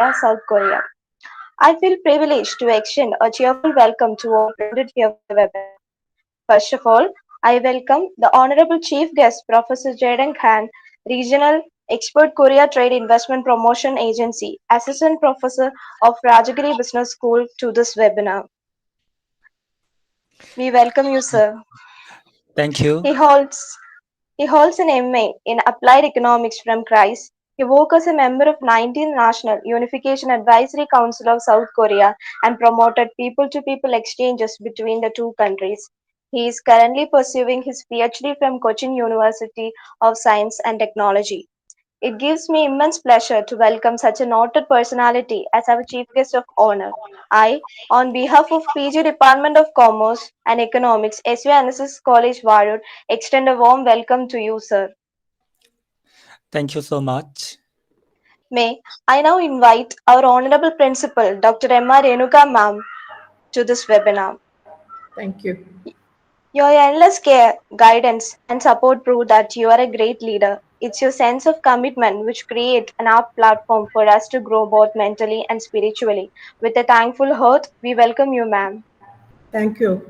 South Korea. I feel privileged to extend a cheerful welcome to all present here for the webinar. First of all, I welcome the Honorable Chief Guest, Professor Jaedong Kang, Regional Expert Korea Trade Investment Promotion Agency, Assistant Professor of Rajagiri Business School to this webinar. We welcome you, sir. Thank you. He holds an MA in Applied Economics from Christ. He worked as a member of 19th National Unification Advisory Council of South Korea and promoted people-to-people exchanges between the two countries. He is currently pursuing his PhD from Cochin University of Science and Technology. It gives me immense pleasure to welcome such a noted personality as our Chief Guest of Honor. I, on behalf of PG Department of Commerce and Economics, SUNSS College Vazhoor, extend a warm welcome to you, sir. Thank you so much. May I now invite our Honorable Principal, Dr. M.R. Renuka Ma'am, to this webinar. Thank you. Your endless care, guidance, and support prove that you are a great leader. It's your sense of commitment which creates an apt platform for us to grow both mentally and spiritually. With a thankful heart, we welcome you, ma'am. Thank you.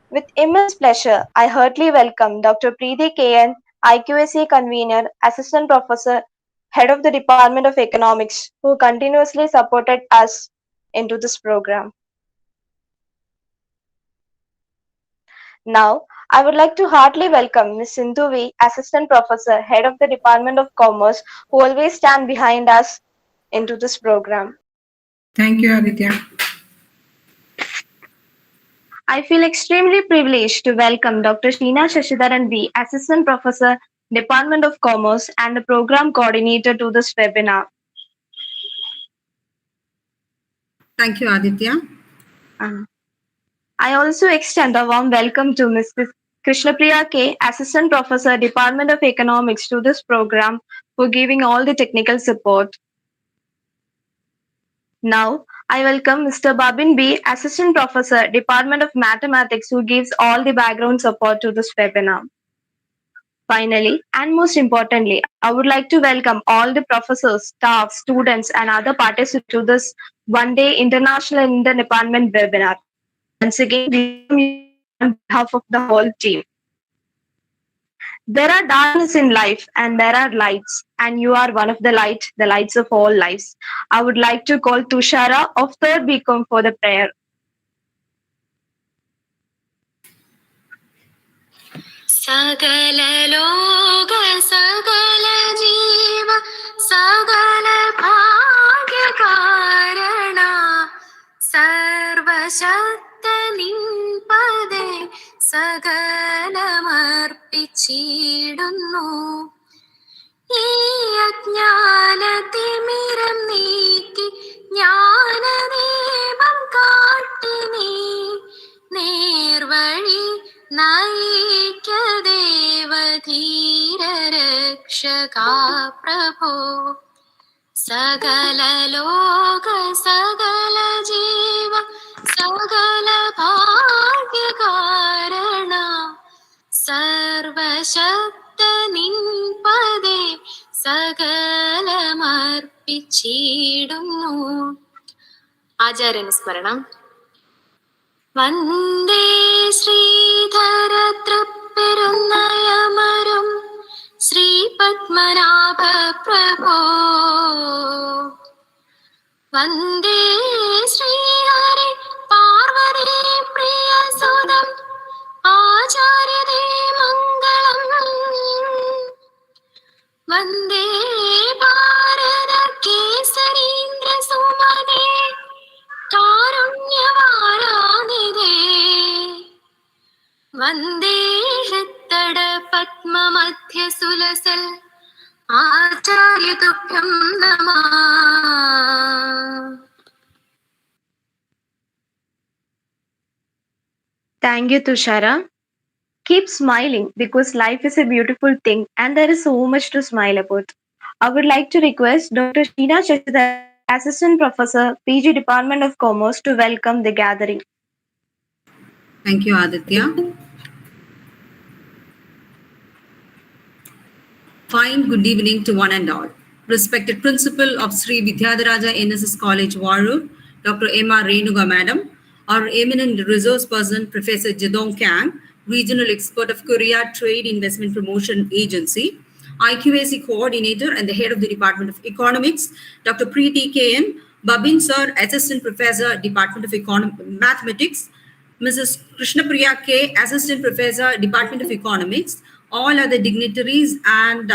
With immense pleasure, I heartily welcome Dr. Preeti KN, IQAC Convener, Assistant Professor, Head of the Department of Economics, who continuously supported us into this program. Now, I would like to heartily welcome Ms. Sindhu V, Assistant Professor, Head of the Department of Commerce, who always stand behind us into this program. Thank you, Aditya. I feel extremely privileged to welcome Dr. Sheena Shashidharan V, Assistant Professor, Department of Commerce, and the Program Coordinator to this webinar. Thank you, Aditya. I also extend a warm welcome to Mrs. Krishnapriya K, Assistant Professor, Department of Economics to this program for giving all the technical support. Now, I welcome Mr. Babin B, Assistant Professor, Department of Mathematics, who gives all the background support to this webinar. Finally, and most importantly, I would like to welcome all the professors, staff, students, and other participants to this one-day International Inter-Department webinar. Once again, we welcome you on behalf of the whole team. There are darkness in life and there are lights, and you are one of the lights of all lives. I would like to call Tushara of 3rd BCom for the prayer. Sagala loga, sagala jeeva, sagala bhagya karana, sarva shakta ninpade, sagala marpichidunnu. ഈ അജ്ഞാനതിമിരം നീക്കി ജ്ഞാനദീപം കാട്ടി നീ നേർവഴി നയിക്ക ദേവധീര രക്ഷകാ പ്രഭോ സകല ലോക സകല ജീവ സകല ഭാഗ്യകാരണ സർവശക്ത നിൻപദേ സകലമർപ്പിച്ചിടുന്നു. ആചാര്യനുസ്മരണം. വന്ദേ ശ്രീധര തൃപ്പെരുന്നയമരും ശ്രീപത്മനാഭ പ്രഭോ വന്ദേ ശ്രീഹരി പാർവതി പ്രിയസുതം ആചാര്യതേ മംഗളം വന്ദേ ഭാരത കേസരീന്ദ്ര സുമനേ കാരുണ്യവാരാനിധേ വന്ദേ ഹൃത്തട പത്മമധ്യ സുലസൽ ആചാര്യതുഭ്യം നമഃ. Thank you, Tushara. Keep smiling because life is a beautiful thing and there is so much to smile about. I would like to request Dr. Sheena Shashidhar, Assistant Professor, PG Department of Commerce, to welcome the gathering. Thank you, Aditya. Fine good evening to one and all. respected principal of Sri Vidyadharaja NSS College, Vazhoor, Dr. M.R. Renuga Madam, our eminent resource person, Professor Jaedong Kang, regional expert of Korea Trade Investment Promotion Agency, IQAC coordinator and the head of the Department of Economics, Dr. Preeti K.N., Babin Sir, assistant professor, Department of Mathematics, Mrs. Krishnapriya K., assistant professor, Department of Economics, all other dignitaries and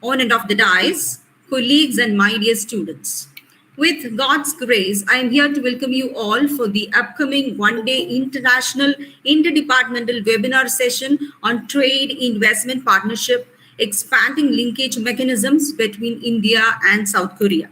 on and off the dais, colleagues and my dear students. With God's grace, I am here to welcome you all for the upcoming one-day international interdepartmental webinar session on trade investment partnership, expanding linkage mechanisms between India and South Korea.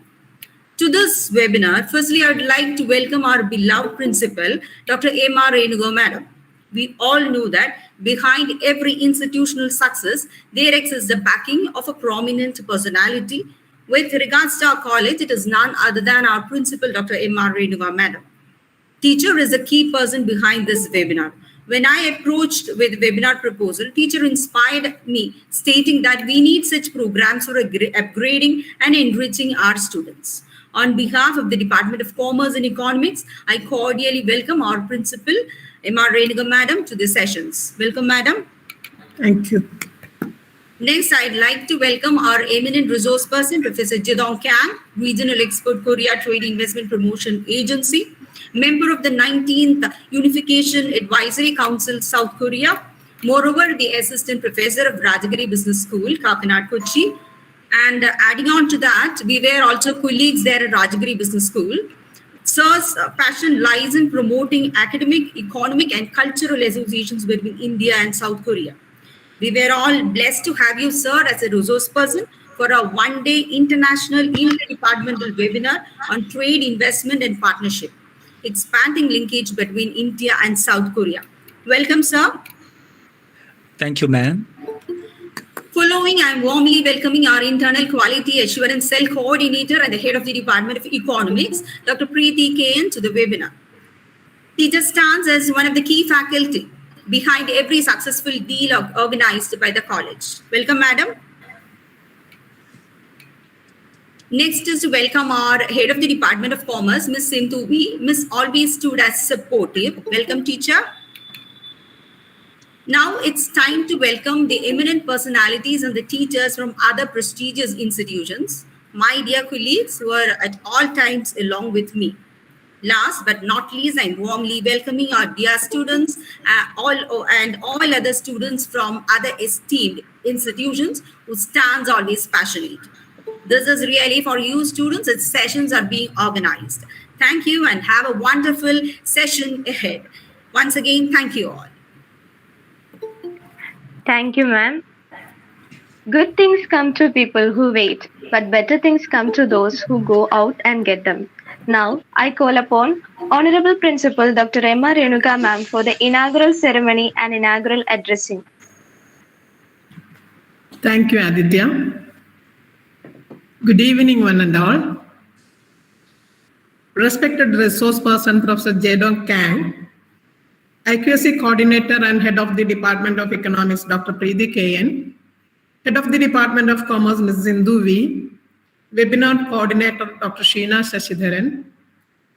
To this webinar, firstly, I would like to welcome our beloved principal, Dr. M.R. Renuga Madam. We all know that behind every institutional success, there exists the backing of a prominent personality. With regards to our college, it is none other than our principal, Dr. M.R. Renuga Madam. Teacher is a key person behind this webinar. When I approached with webinar proposal, teacher inspired me, stating that we need such programs for upgrading and enriching our students. On behalf of the Department of Commerce and Economics, I cordially welcome our principal, M.R. Renuga Madam, to the sessions. Welcome, Madam. Thank you. Next, I'd like to welcome our eminent resource person, Professor Jaedong Kang, regional expert, Korea Trade Investment Promotion Agency, member of the 19th Unification Advisory Council, South Korea. Moreover, the assistant professor of Rajagiri Business School, Kakinad, Kochi. And adding on to that, we were also colleagues there at Rajagiri Business School. Sir's passion lies in promoting academic, economic, and cultural associations between India and South Korea. We were all blessed to have you, sir, as a resource person for a one-day international interdepartmental webinar on trade, investment, and partnership, expanding linkage between India and South Korea. Welcome, sir. Thank you, ma'am. Following, I am warmly welcoming our internal quality assurance cell coordinator and the head of the Department of Economics, Dr. Preeti K.N., to the webinar. Teacher stands as one of the key faculty behind every successful deal organized by the college. Welcome, madam. Next is to welcome our head of the Department of Commerce, Ms. Sindhu V. Ms. always stood as supportive. Welcome, teacher. Now it's time to welcome the eminent personalities and the teachers from other prestigious institutions, my dear colleagues who are at all times along with me. Last but not least, I'm warmly welcoming our dear students and all other students from other esteemed institutions who stands always passionate. This is really for you students. Its sessions are being organized. Thank you and have a wonderful session ahead. Once again, thank you all. Thank you, ma'am. Good things come to people who wait, but better things come to those who go out and get them. Now, I call upon Honorable Principal Dr. M.R. Renuga ma'am for the inaugural ceremony and inaugural addressing. Thank you, Aditya. Good evening, one and all. Respected resource person, Professor Jaedong Kang, IQAC coordinator and head of the Department of Economics, Dr. Preeti K.N., head of the Department of Commerce, Ms. Sindhu V., webinar coordinator, Dr. Sheena Shashidharan,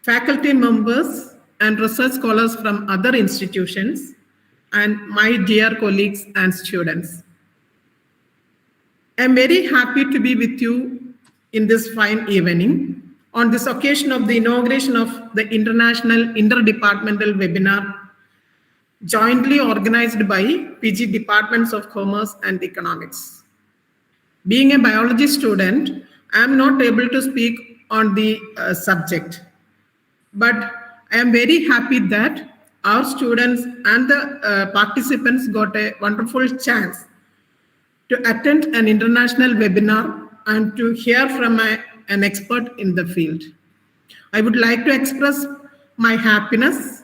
faculty members and research scholars from other institutions, and my dear colleagues and students. I'm very happy to be with you in this fine evening on this occasion of the inauguration of the International Interdepartmental Webinar jointly organized by PG Departments of Commerce and Economics. Being a biology student, I am not able to speak on the subject, but I am very happy that our students and the participants got a wonderful chance to attend an international webinar and to hear from an expert in the field. I would like to express my happiness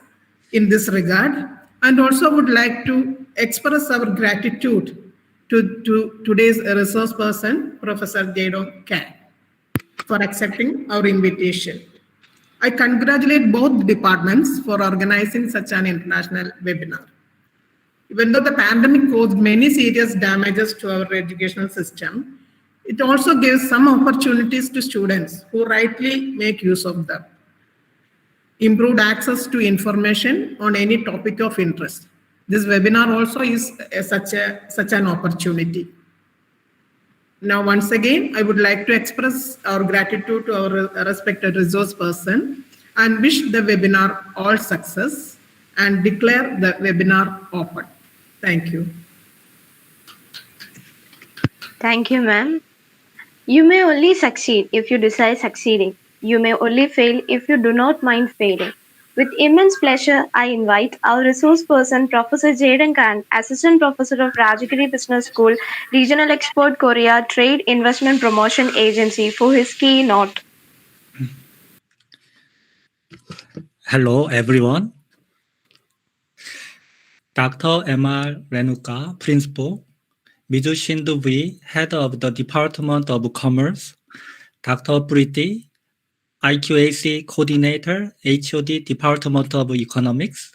in this regard and also would like to express our gratitude to today's resource person, Professor Jaedong Kang, for accepting our invitation. I congratulate both departments for organizing such an international webinar. Even though the pandemic caused many serious damages to our educational system, It also gives some opportunities to students who rightly make use of them. Improved access to information on any topic of interest. This webinar also is such an opportunity. Now, once again, I would like to express our gratitude to our respected resource person and wish the webinar all success and declare the webinar open. Thank you. Thank you, ma'am. You may only succeed if you desire succeeding. You may only fail if you do not mind failing. With immense pleasure, I invite our resource person, Professor Jaedong Kang, Assistant Professor of Rajagiri Business School, Regional Export Korea Trade Investment Promotion Agency, for his keynote. Hello, everyone. Dr. M.R. Renuka, Principal. Mizu Shindu-vi, Head of the Department of Commerce. Dr. Priti, IQAC Coordinator, HOD, Department of Economics.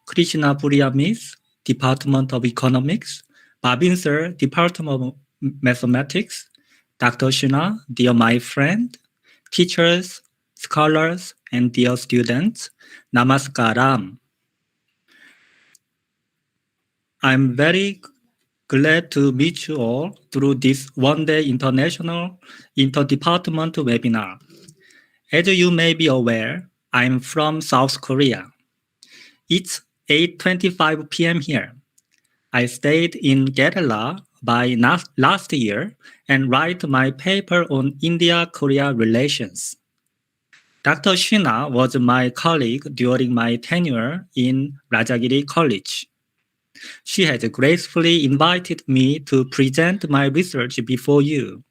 Krishna Puriamis, Department of Economics. Babin Sir, Department of Mathematics. Dr. Shina, dear my friend, teachers, scholars, and dear students, Namaskaram. I'm very glad to meet you all through this one-day international interdepartmental webinar. As you may be aware, I'm from South Korea. It's 8:25 p.m. here. I stayed in Kerala by last year and write my paper on India-Korea relations. Dr. Shina was my colleague during my tenure in Rajagiri College. She has gracefully invited me to present my research before you.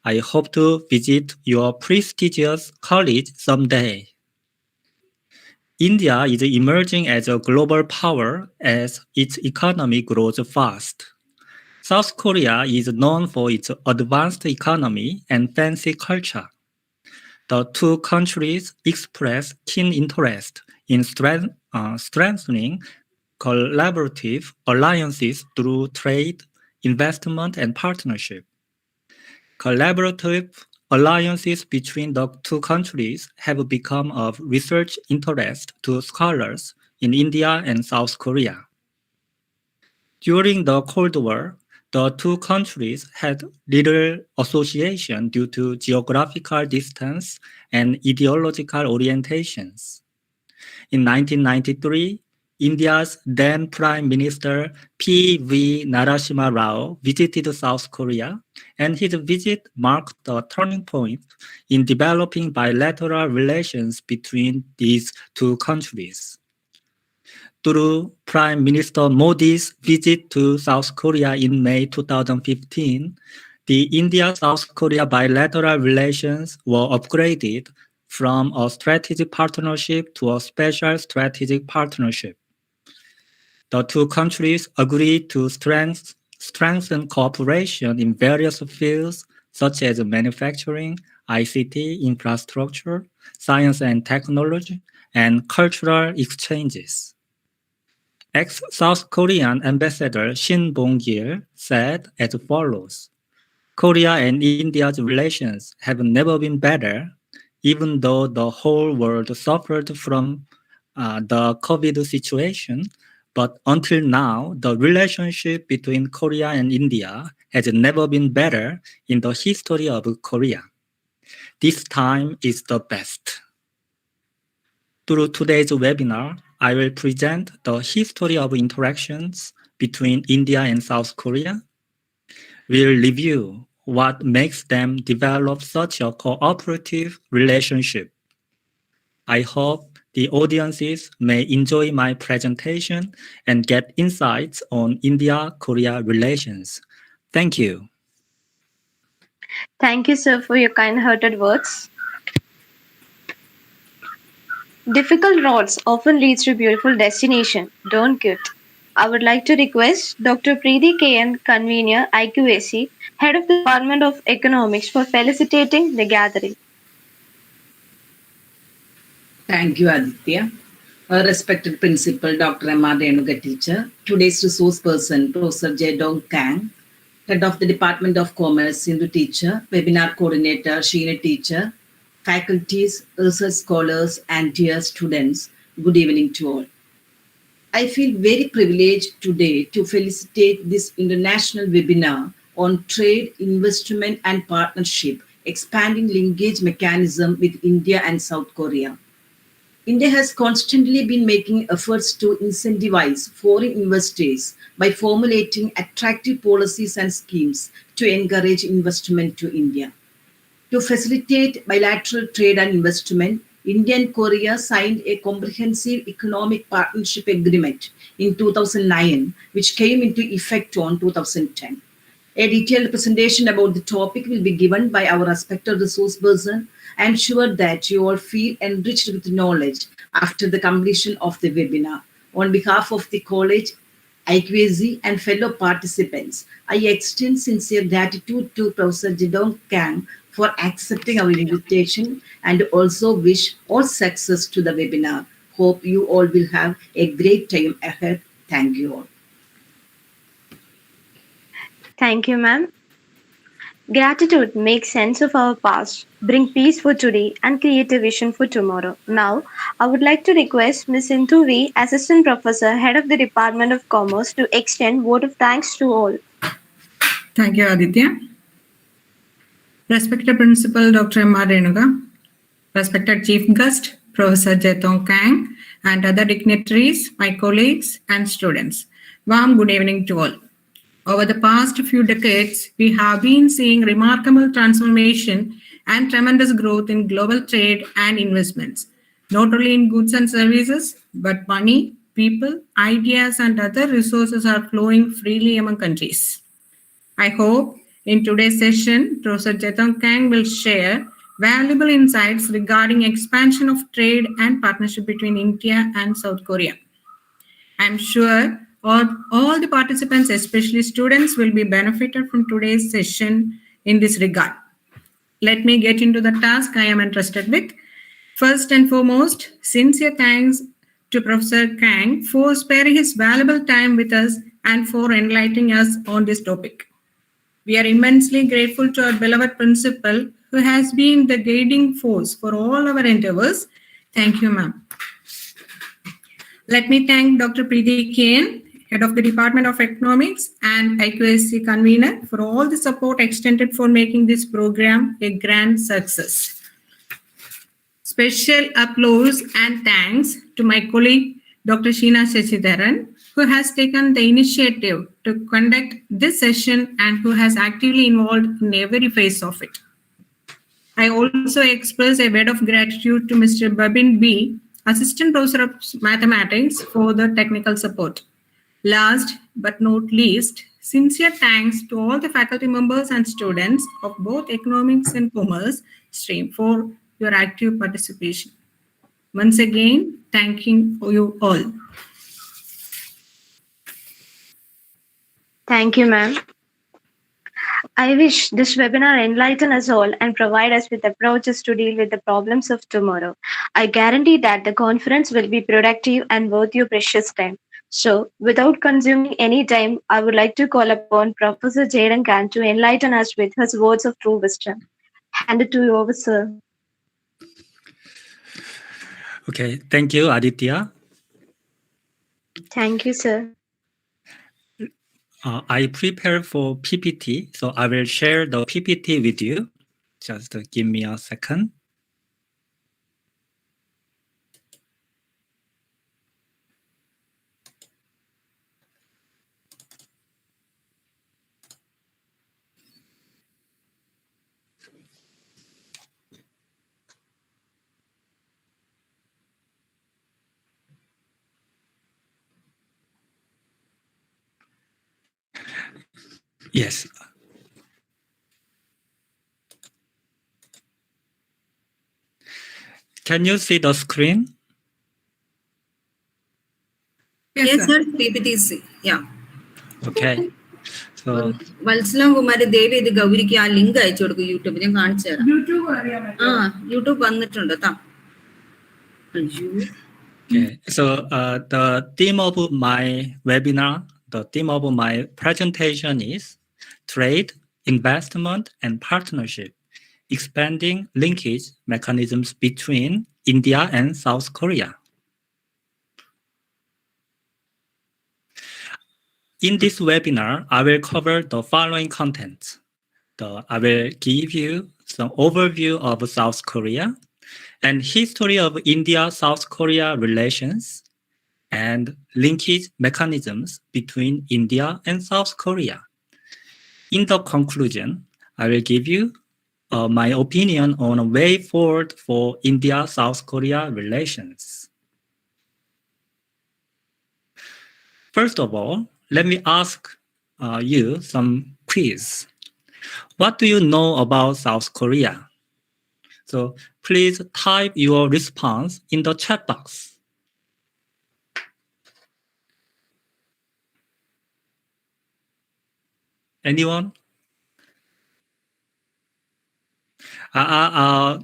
I hope to visit your prestigious college someday. India is emerging as a global power as its economy grows fast. South Korea is known for its advanced economy and fancy culture. The two countries express keen interest in strengthening collaborative alliances through trade, investment, and partnership. Collaborative alliances between the two countries have become of research interest to scholars in India and South Korea. During the Cold War, the two countries had little association due to geographical distance and ideological orientations. In 1993, India's then Prime Minister P.V. Narasimha Rao visited South Korea, and his visit marked a turning point in developing bilateral relations between these two countries. Through Prime Minister Modi's visit to South Korea in May 2015, the India-South Korea bilateral relations were upgraded from a strategic partnership to a special strategic partnership. The two countries agreed to strengthen cooperation in various fields such as manufacturing, ICT, infrastructure, science and technology, and cultural exchanges. Ex-South Korean Ambassador Shin Bong-gil said as follows: Korea and India's relations have never been better, even though the whole world suffered from the COVID situation. But until now, the relationship between Korea and India has never been better in the history of Korea. This time is the best. Through today's webinar, I will present the history of interactions between India and South Korea. We'll review what makes them develop such a cooperative relationship. I hope the audiences may enjoy my presentation and get insights on India-Korea relations. Thank you. Thank you, sir, for your kind-hearted words. Difficult roads often leads to beautiful destination. Don't quit. I would like to request Dr. Preeti KN, Convener, IQAC, Head of the Department of Economics, for felicitating the gathering. Thank you, Aditya. A respected principal, Dr. M.R. Renuka teacher, today's resource person, Professor Jaedong Kang, Head of the Department of Commerce, Sindhu teacher, webinar coordinator, Sheena teacher, faculties, research scholars, and dear students, good evening to all. I feel very privileged today to felicitate this international webinar on trade, investment, and partnership, expanding linkage mechanism with India and South Korea. India has constantly been making efforts to incentivize foreign investors by formulating attractive policies and schemes to encourage investment to India. To facilitate bilateral trade and investment, India and Korea signed a comprehensive economic partnership agreement in 2009, which came into effect on 2010. A detailed presentation about the topic will be given by our respected resource person. I am sure that you all feel enriched with knowledge after the completion of the webinar. On behalf of the college, IQAC, and fellow participants, I extend sincere gratitude to Professor Jaedong Kang for accepting our invitation and also wish all success to the webinar. Hope you all will have a great time ahead. Thank you all. Thank you, ma'am. Gratitude makes sense of our past, bring peace for today, and create a vision for tomorrow. Now, I would like to request Ms. Sindhu V, Assistant Professor, Head of the Department of Commerce, to extend vote of thanks to all. Thank you, Aditya. Respected Principal Dr. M.R. Renuga, respected Chief Guest, Professor Jaedong Kang, and other dignitaries, my colleagues, and students. Warm good evening to all. Over the past few decades, we have been seeing remarkable transformation and tremendous growth in global trade and investments, not only in goods and services, but money, people, ideas, and other resources are flowing freely among countries. I hope in today's session, Professor Jaedong Kang will share valuable insights regarding expansion of trade and partnership between India and South Korea. I'm sure all the participants, especially students, will be benefited from today's session in this regard. Let me get into the task I am entrusted with. First and foremost, sincere thanks to Professor Kang for sparing his valuable time with us and for enlightening us on this topic. We are immensely grateful to our beloved principal who has been the guiding force for all our endeavors. Thank you, ma'am. Let me thank Dr. Preeti Kane, Head of the Department of Economics and IQAC convener, for all the support extended for making this program a grand success. Special applause and thanks to my colleague, Dr. Sheena Shashidharan, who has taken the initiative to conduct this session and who has actively involved in every phase of it. I also express a word of gratitude to Mr. Babin B., Assistant Professor of Mathematics, for the technical support. Last but not least, sincere thanks to all the faculty members and students of both Economics and Commerce stream for your active participation. Once again, thanking you all. Thank you, ma'am. I wish this webinar enlighten us all and provide us with approaches to deal with the problems of tomorrow. I guarantee that the conference will be productive and worth your precious time. So, without consuming any time, I would like to call upon Professor Jaedong Kang to enlighten us with his words of true wisdom. Hand it to you over, sir. Okay, thank you, Aditya. Thank you, sir. I prepared for PPT, so I will share the PPT with you. Just give me a second. Yes. Can you see the screen? Yes, sir. PPTC. Yeah. Okay. So Valsalam Kumari Devi the Gauriki link I showed YouTube. YouTube vannittundu. okay. So the theme of my webinar, the theme of my presentation is trade, investment, and partnership, expanding linkage mechanisms between India and South Korea. In this webinar, I will cover the following contents. I will give you some overview of South Korea and history of India-South Korea relations and linkage mechanisms between India and South Korea. In the conclusion, I will give you my opinion on a way forward for India-South Korea relations. First of all, let me ask you some quiz. What do you know about South Korea? So please type your response in the chat box. Anyone? I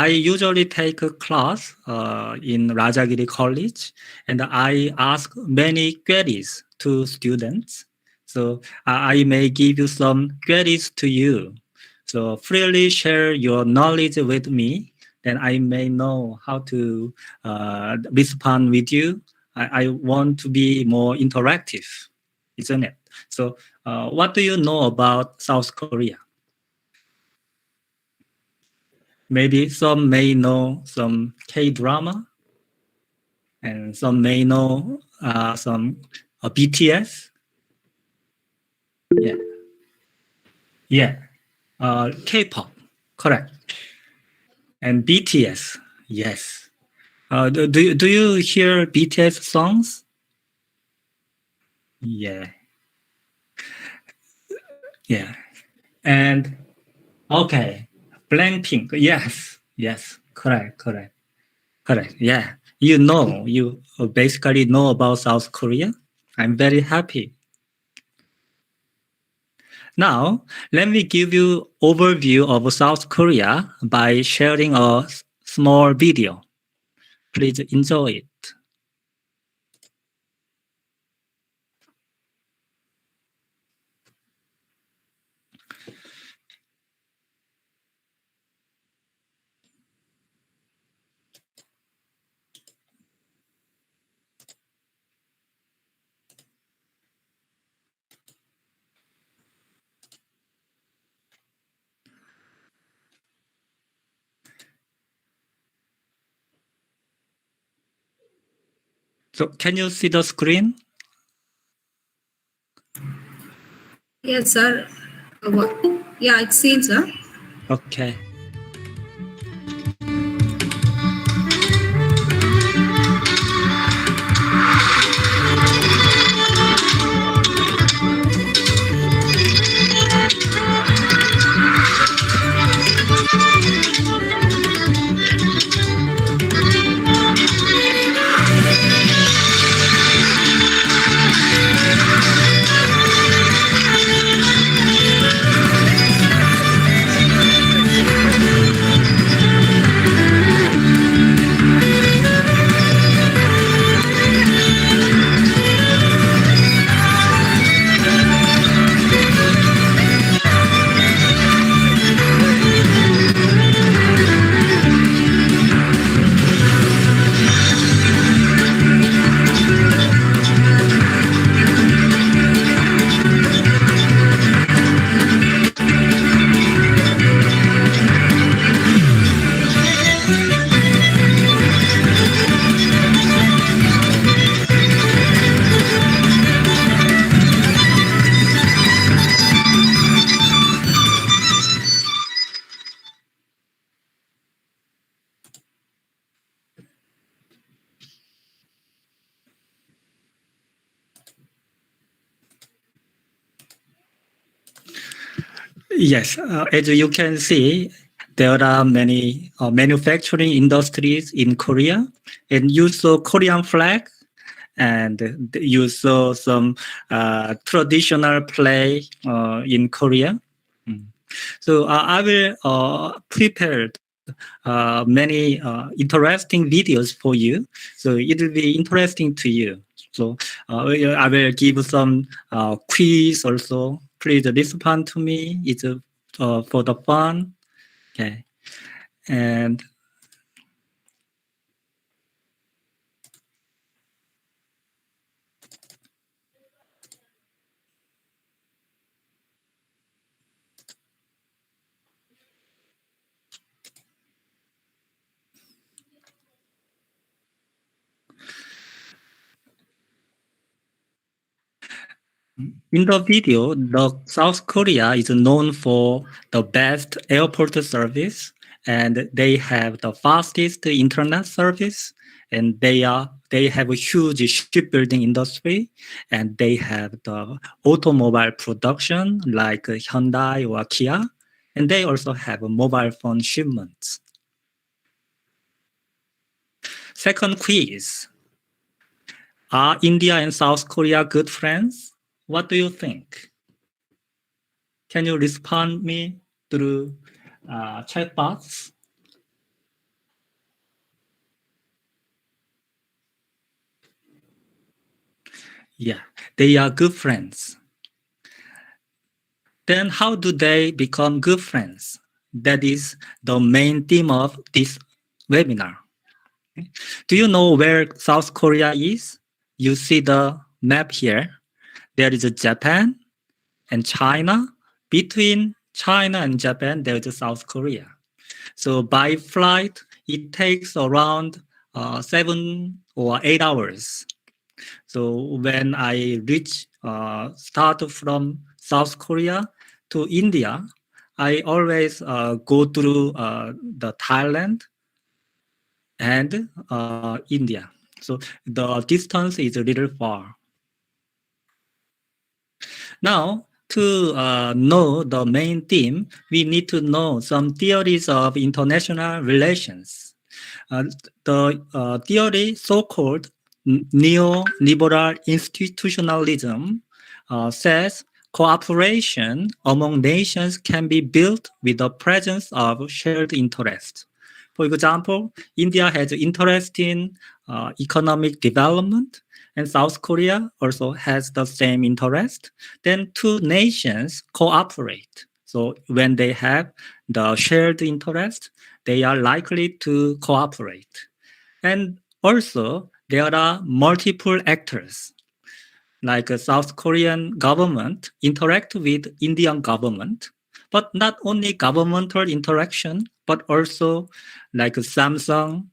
usually take a class in Rajagiri College, and I ask many queries to students. So I may give you some queries to you. So freely share your knowledge with me, then I may know how to respond with you. I want to be more interactive, isn't it? So what do you know about South Korea? Maybe some may know some K-drama, and some may know some BTS. Yeah. K-pop, correct. And BTS, yes. Do you hear BTS songs? Yeah. And okay, Blackpink, yes, correct. Yeah, you basically know about South Korea. I'm very happy. Now, let me give you overview of South Korea by sharing a small video. Please enjoy it. So can you see the screen? Yes, sir. Yeah, it's seen, sir. Okay. Yes, as you can see, there are many manufacturing industries in Korea, and you saw Korean flag, and you saw some traditional play in Korea. So I will prepare many interesting videos for you. So it will be interesting to you. So I will give some quiz also Please respond to me. It's for the fun. Okay. And in the video, the South Korea is known for the best airport service, and they have the fastest internet service, and they have a huge shipbuilding industry, and they have the automobile production like Hyundai or Kia, and they also have mobile phone shipments. Second quiz. Are India and South Korea good friends? What do you think? Can you respond me through chat box? Yeah, they are good friends. Then how do they become good friends? That is the main theme of this webinar. Do you know where South Korea is? You see the map here. There is Japan and China. Between China and Japan, there is South Korea. So by flight, it takes around 7 or 8 hours. So when I start from South Korea to India, I always go through the Thailand and India. So the distance is a little far. Now, to know the main theme, we need to know some theories of international relations. The theory, so-called neoliberal institutionalism, says cooperation among nations can be built with the presence of shared interests. For example, India has interest in economic development, and South Korea also has the same interest. Then two nations cooperate. So when they have the shared interest, they are likely to cooperate. And also, there are multiple actors, like a South Korean government interact with Indian government, but not only governmental interaction, but also like Samsung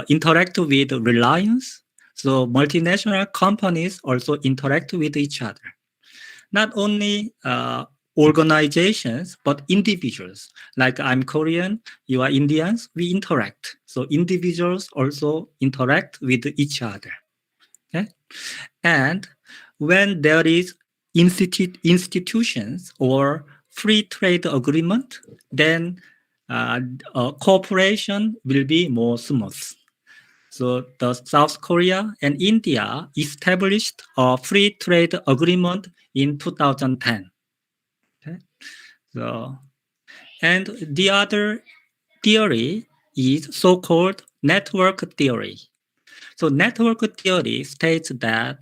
interact with Reliance. So multinational companies also interact with each other. Not only organizations, but individuals. Like I'm Korean, you are Indians, we interact. So individuals also interact with each other. Okay? And when there is institutions or free trade agreement, then cooperation will be more smooth. So the South Korea and India established a free trade agreement in 2010. Okay? So, and the other theory is so-called network theory. So network theory states that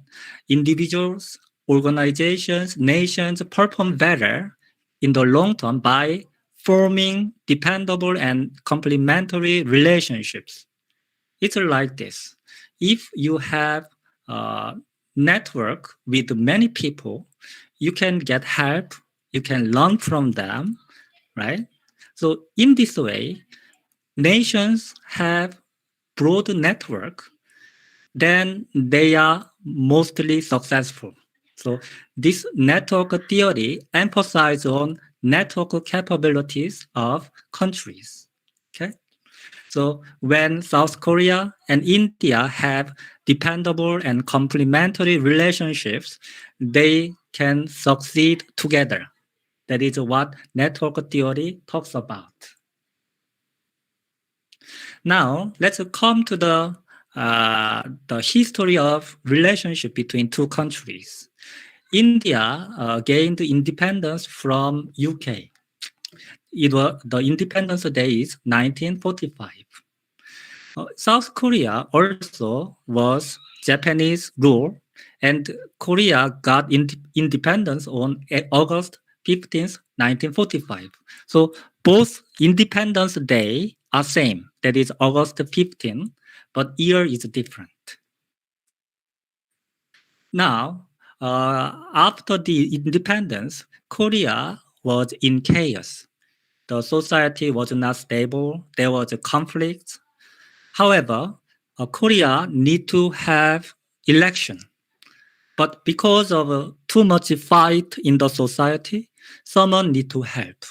individuals, organizations, nations perform better in the long term by forming dependable and complementary relationships. It's like this. If you have a network with many people, you can get help, you can learn from them, right? So in this way, nations have broad network, then they are mostly successful. So this network theory emphasizes on network capabilities of countries. Okay. So when South Korea and India have dependable and complementary relationships, they can succeed together. That is what network theory talks about. Now, let's come to the history of relationship between two countries. India gained independence from UK. The Independence Day is 1945. South Korea also was Japanese rule, and Korea got independence on August 15th, 1945. So both Independence Day are same, that is August 15th, but year is different. Now, after the independence, Korea was in chaos. The society was not stable. There was a conflict. However, Korea need to have election. But because of too much fight in the society, someone need to help.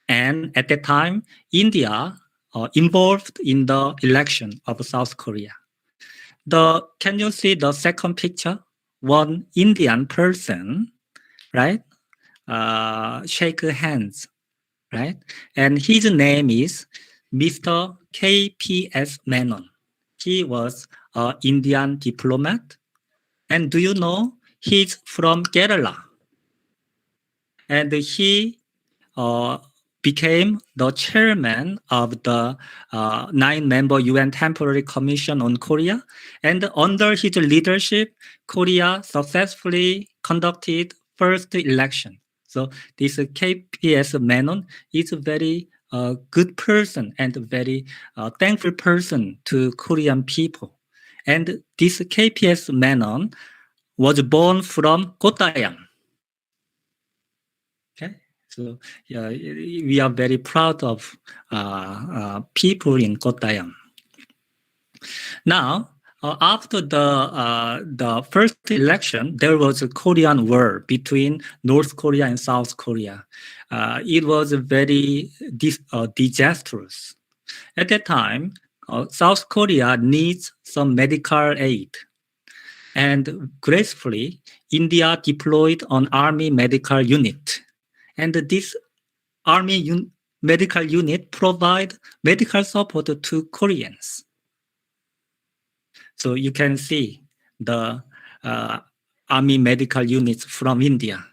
And at that time, India involved in the election of South Korea. Can you see the second picture? One Indian person, right? Shake hands, right? And his name is Mr. KPS Menon. He was an Indian diplomat. And do you know, he's from Kerala. And he became the chairman of the 9-member UN Temporary Commission on Korea. And under his leadership, Korea successfully conducted first election. So this KPS Menon is a very good person and a very thankful person to Korean people. And this KPS Menon was born from Kottayam. Okay, so we are very proud of people in Kottayam. Now, after the first election, there was a Korean war between North Korea and South Korea. It was very disastrous. At that time, South Korea needs some medical aid. And gracefully, India deployed an army medical unit. And this army medical unit provide medical support to Koreans. So you can see the army medical units from India.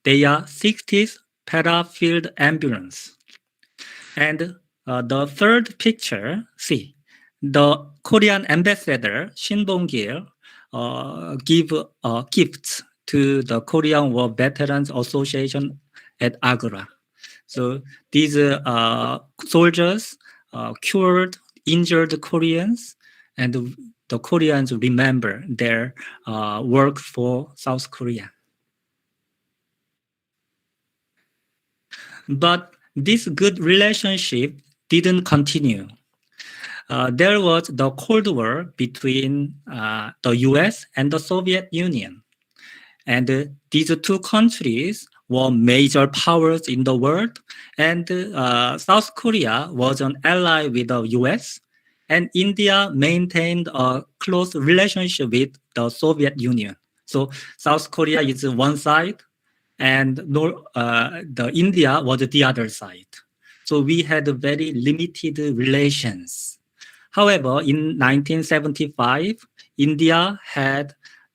They are 60th Para-Field Ambulance. And the third picture, see, the Korean ambassador Shin Bong-gil give gifts to the Korean War Veterans Association at Agra. So these soldiers cured injured Koreans, and the Koreans remember their work for South Korea. But this good relationship didn't continue. There was the Cold War between the US and the Soviet Union. And these two countries were major powers in the world. And South Korea was an ally with the US. And India maintained a close relationship with the Soviet Union. So South Korea is one side, and the India was the other side. So we had very limited relations. However, in 1975, India had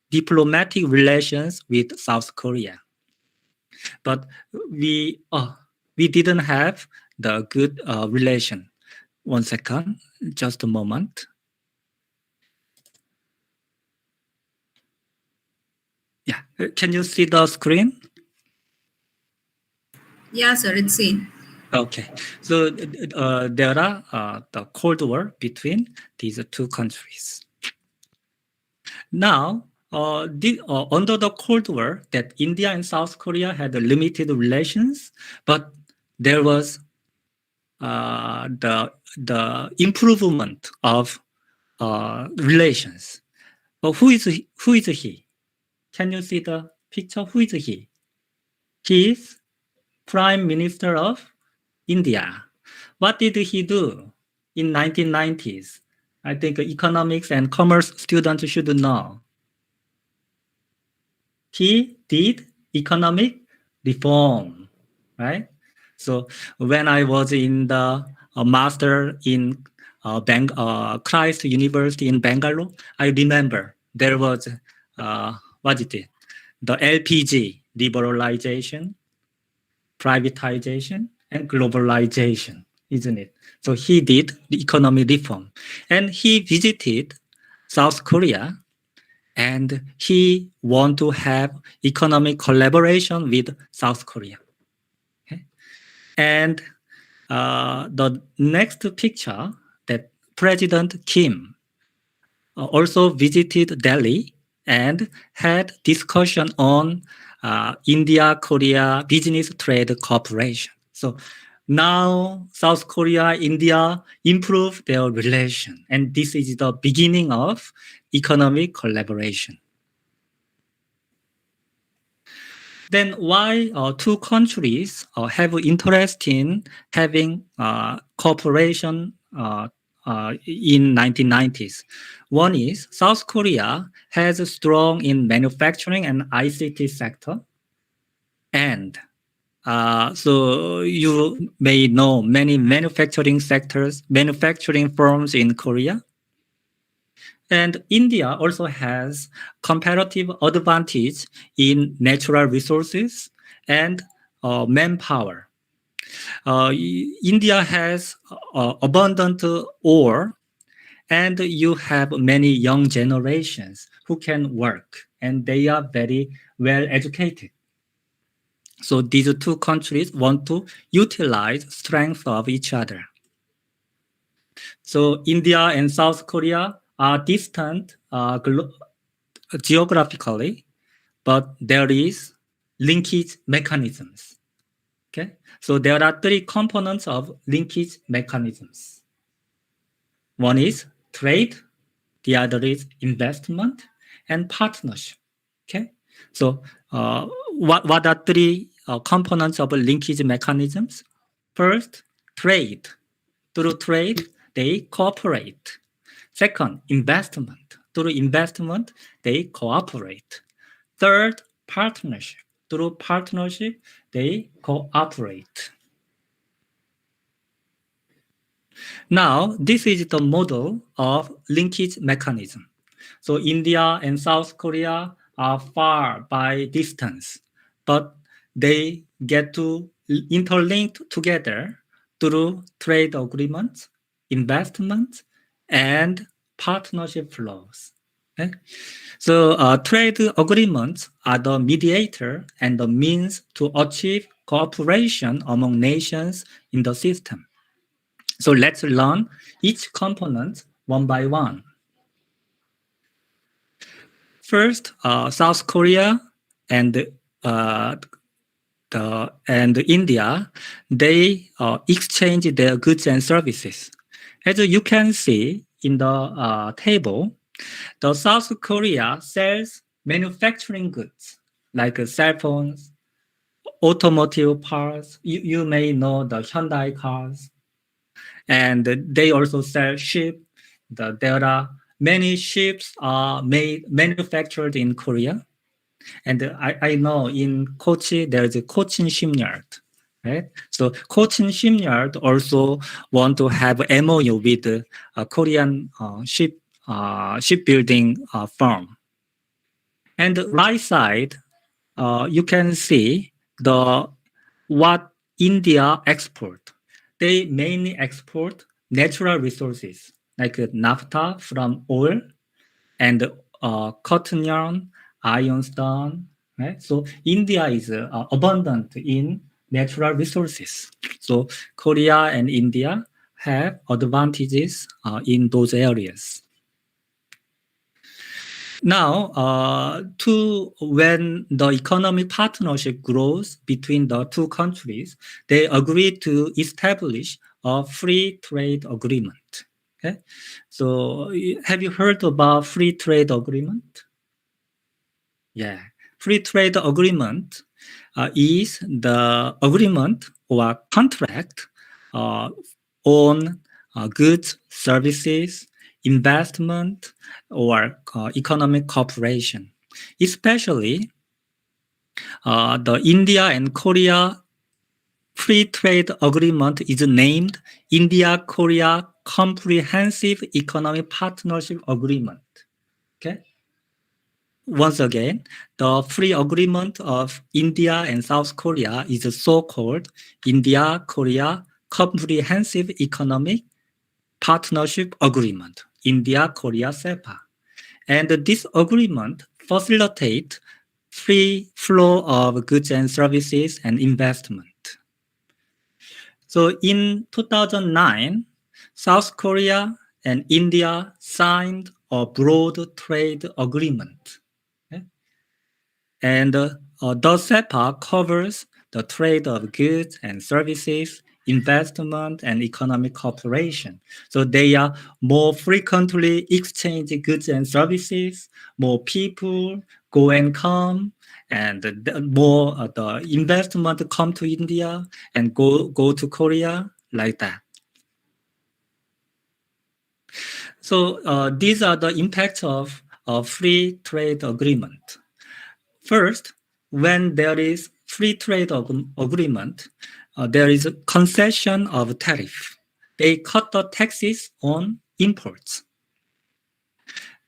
diplomatic relations with South Korea. But we didn't have the good relation. One second, just a moment. Yeah, can you see the screen? Yeah, sir, it's seen. Okay, so there are the Cold War between these two countries. Now, under the Cold War, that India and South Korea had limited relations, but there was the improvement of relations. But who is he? Can you see the picture? Who is he? He is Prime Minister of India. What did he do in 1990s? I think economics and commerce students should know. He did economic reform, right? So when I was in the master in Christ University in Bangalore, I remember there was what is it? The LPG, liberalization, privatization, and globalization, isn't it? So he did the economic reform, and he visited South Korea, and he want to have economic collaboration with South Korea. And the next picture, that President Kim also visited Delhi and had discussion on India-Korea business trade cooperation. So now South Korea, India improve their relation, and this is the beginning of economic collaboration. Then why two countries have interest in having cooperation in 1990s? One is South Korea has strong in manufacturing and ICT sector, and so you may know many manufacturing firms in Korea. And India also has comparative advantage in natural resources and manpower. India has abundant ore, and you have many young generations who can work, and they are very well educated. So these two countries want to utilize strength of each other. So India and South Korea are distant geographically, but there is linkage mechanisms. Okay, so there are three components of linkage mechanisms. One is trade, the other is investment, and partnership. Okay, so what are three components of linkage mechanisms? First, trade. Through trade, they cooperate. Second, investment. Through investment, they cooperate. Third, partnership. Through partnership, they cooperate. Now, this is the model of linkage mechanism. So India and South Korea are far by distance, but they get to interlink together through trade agreements, investments, and partnership flows. Okay? So trade agreements are the mediator and the means to achieve cooperation among nations in the system. So let's learn each component one by one. First, South Korea and India, they exchange their goods and services. As you can see in the table, the South Korea sells manufacturing goods like cell phones, automotive parts. You may know the Hyundai cars, and they also sell ships. There are many ships are manufactured in Korea. And I know in Kochi, there's a Cochin shipyard, right? So Cochin shipyard also want to have MOU with a Korean shipbuilding firm. And the right side, you can see what India export. They mainly export natural resources like naphtha from oil and cotton yarn, ironstone. Right? So India is abundant in natural resources. So Korea and India have advantages in those areas. Now, when the economic partnership grows between the two countries, they agree to establish a free trade agreement. Okay, so have you heard about free trade agreement? Yeah, free trade agreement is the agreement or contract on goods, services, investment, or economic cooperation. Especially the India and Korea free trade agreement is named India-Korea Comprehensive Economic Partnership Agreement. Okay. Once again, the free agreement of India and South Korea is so-called India-Korea Comprehensive Economic Partnership Agreement, India-Korea CEPA. And this agreement facilitates free flow of goods and services and investment. So in 2009, South Korea and India signed a broad trade agreement. Okay? And the SEPA covers the trade of goods and services, investment, and economic cooperation. So they are more frequently exchange goods and services, more people go and come, and more the investment come to India and go to Korea, like that. So these are the impacts of a free trade agreement. First, when there is free trade agreement, there is a concession of tariff. They cut the taxes on imports.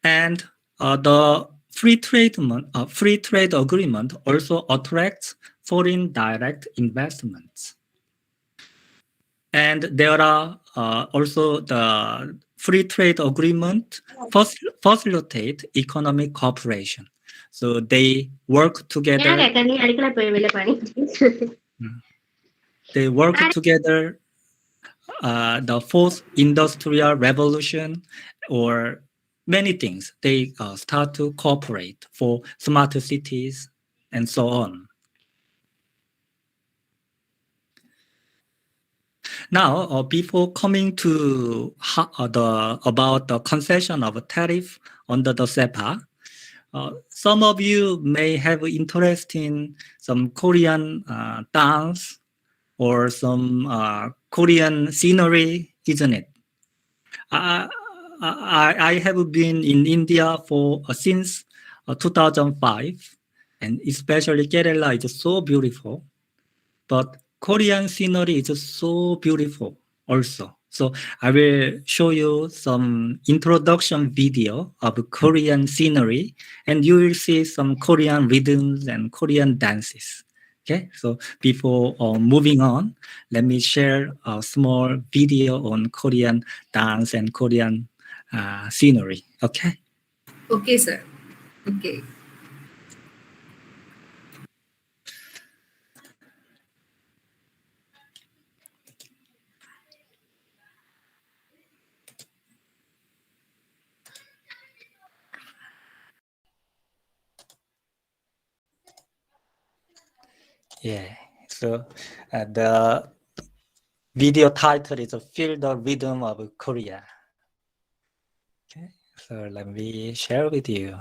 And the free trade agreement also attracts foreign direct investments. And there are also the free trade agreement facilitate economic cooperation. So they work together. They work together. The fourth industrial revolution, or many things. They start to cooperate for smarter cities and so on. Now, before coming to about the concession of a tariff under the SEPA, some of you may have interest in some Korean dance or some Korean scenery, isn't it? I have been in India for since 2005, and especially Kerala is so beautiful. But Korean scenery is so beautiful also. So I will show you some introduction video of Korean scenery, and you will see some Korean rhythms and Korean dances. Okay, so before moving on, let me share a small video on Korean dance and Korean scenery. Okay. Okay, sir. Okay. Yeah, so the video title is Feel the Rhythm of Korea. Okay, so let me share with you.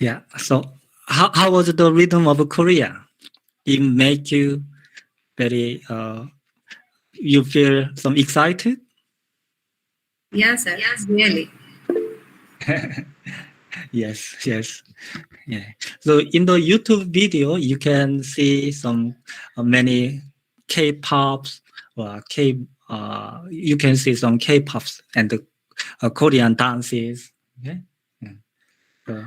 Yeah, so how was the rhythm of Korea? It make you very, you feel some excited? Yes, sir. Yes, really. Yes, yes. Yeah. So in the YouTube video, you can see some many K-pops or you can see some K-pops and the Korean dances. Okay. Yeah. So,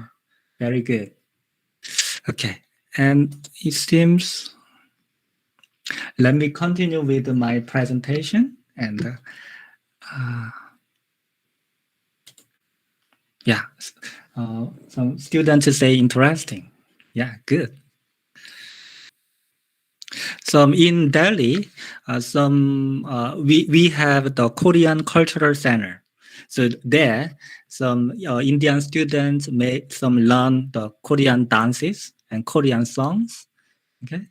very good. Okay. And it seems, let me continue with my presentation and yeah, some students say interesting. Yeah, good. Some in Delhi, we have the Korean Cultural Center. So there, some Indian students may some learn the Korean dances and Korean songs. Okay.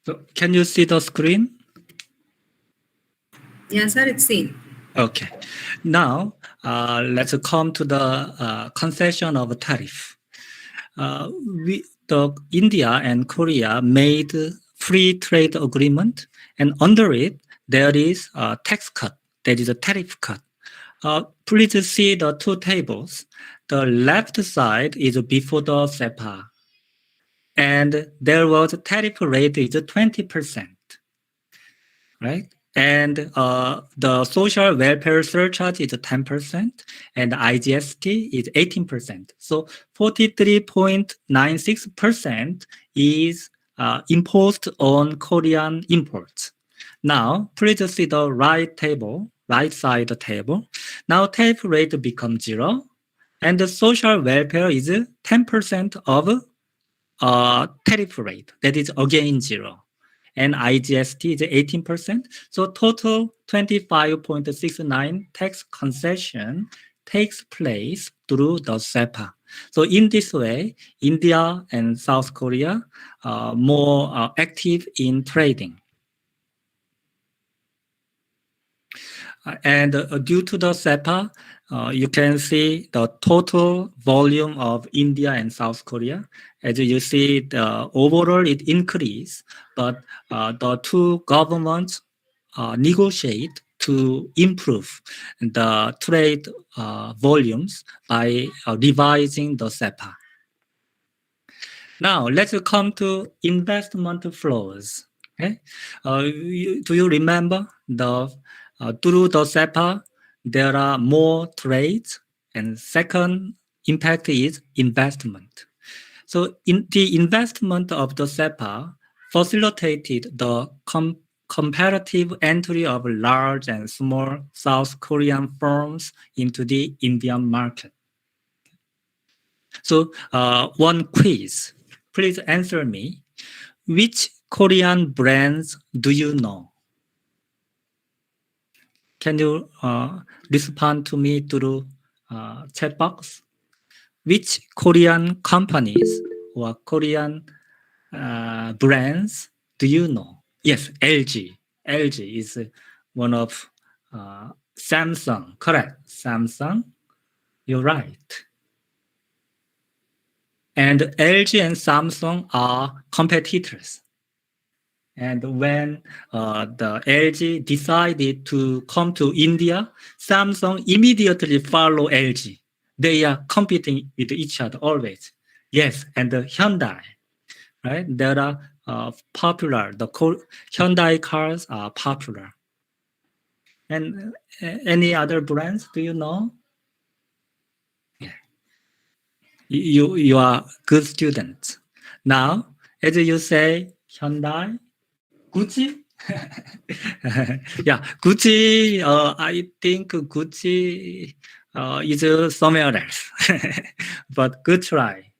So can you see the screen? Yes, sir, it's seen. Okay. Now let's come to the concession of tariff. India and Korea made free trade agreement, and under it there is a tax cut. There is a tariff cut. Please see the two tables. The left side is before the SEPA, and there was a tariff rate is 20%, right? And the social welfare surcharge is 10%, and IGST is 18%. So 43.96% is imposed on Korean imports. Now, please see the right side table. Now, tariff rate becomes 0, and the social welfare is 10% of tariff rate. That is again 0. And IGST is 18%. So total 25.69 tax concession takes place through the SEPA. So in this way, India and South Korea are more active in trading. And due to the SEPA, you can see the total volume of India and South Korea. As you see, the overall it increased, but the two governments negotiate to improve the trade volumes by revising the SEPA. Now, let's come to investment flows. Okay, do you remember through the SEPA, there are more trades, and second impact is investment. So in the investment of the SEPA facilitated the comparative entry of large and small South Korean firms into the Indian market. So one quiz, please answer me. Which Korean brands do you know? Can you respond to me through chat box? Which Korean companies or Korean brands do you know? Yes, LG. LG is one of Samsung. Correct. Samsung. You're right. And LG and Samsung are competitors. And when the LG decided to come to India, Samsung immediately follow LG. They are competing with each other always. Yes, and the Hyundai, right? There are popular. The Hyundai cars are popular. And any other brands? Do you know? Yeah. You are good students. Now, as you say, Hyundai, Gucci. Yeah, Gucci. I think Gucci is somewhere else. But good try.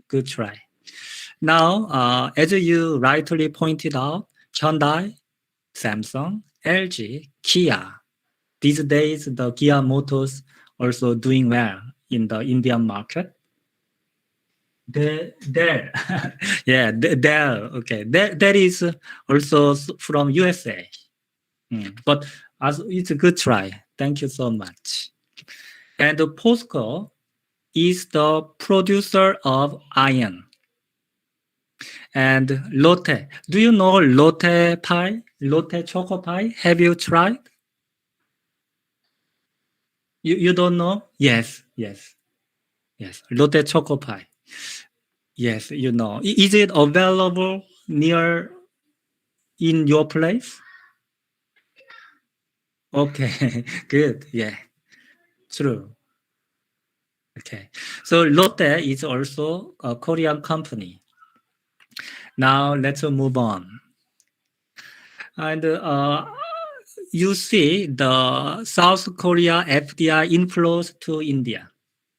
Good try. Now, as you rightly pointed out, Hyundai, Samsung, LG, Kia. These days, the Kia Motors also doing well in the Indian market. There. Yeah, there. Okay. That is also from USA. But as it's a good try. Thank you so much. And POSCO is the producer of iron. And Lotte. Do you know Lotte pie? Lotte choco pie? Have you tried? You don't know? Yes. Lotte choco pie. Yes, you know. Is it available near in your place? Okay, good. Yeah, true. Okay. So Lotte is also a Korean company. Now let's move on. And you see the South Korea FDI inflows to India.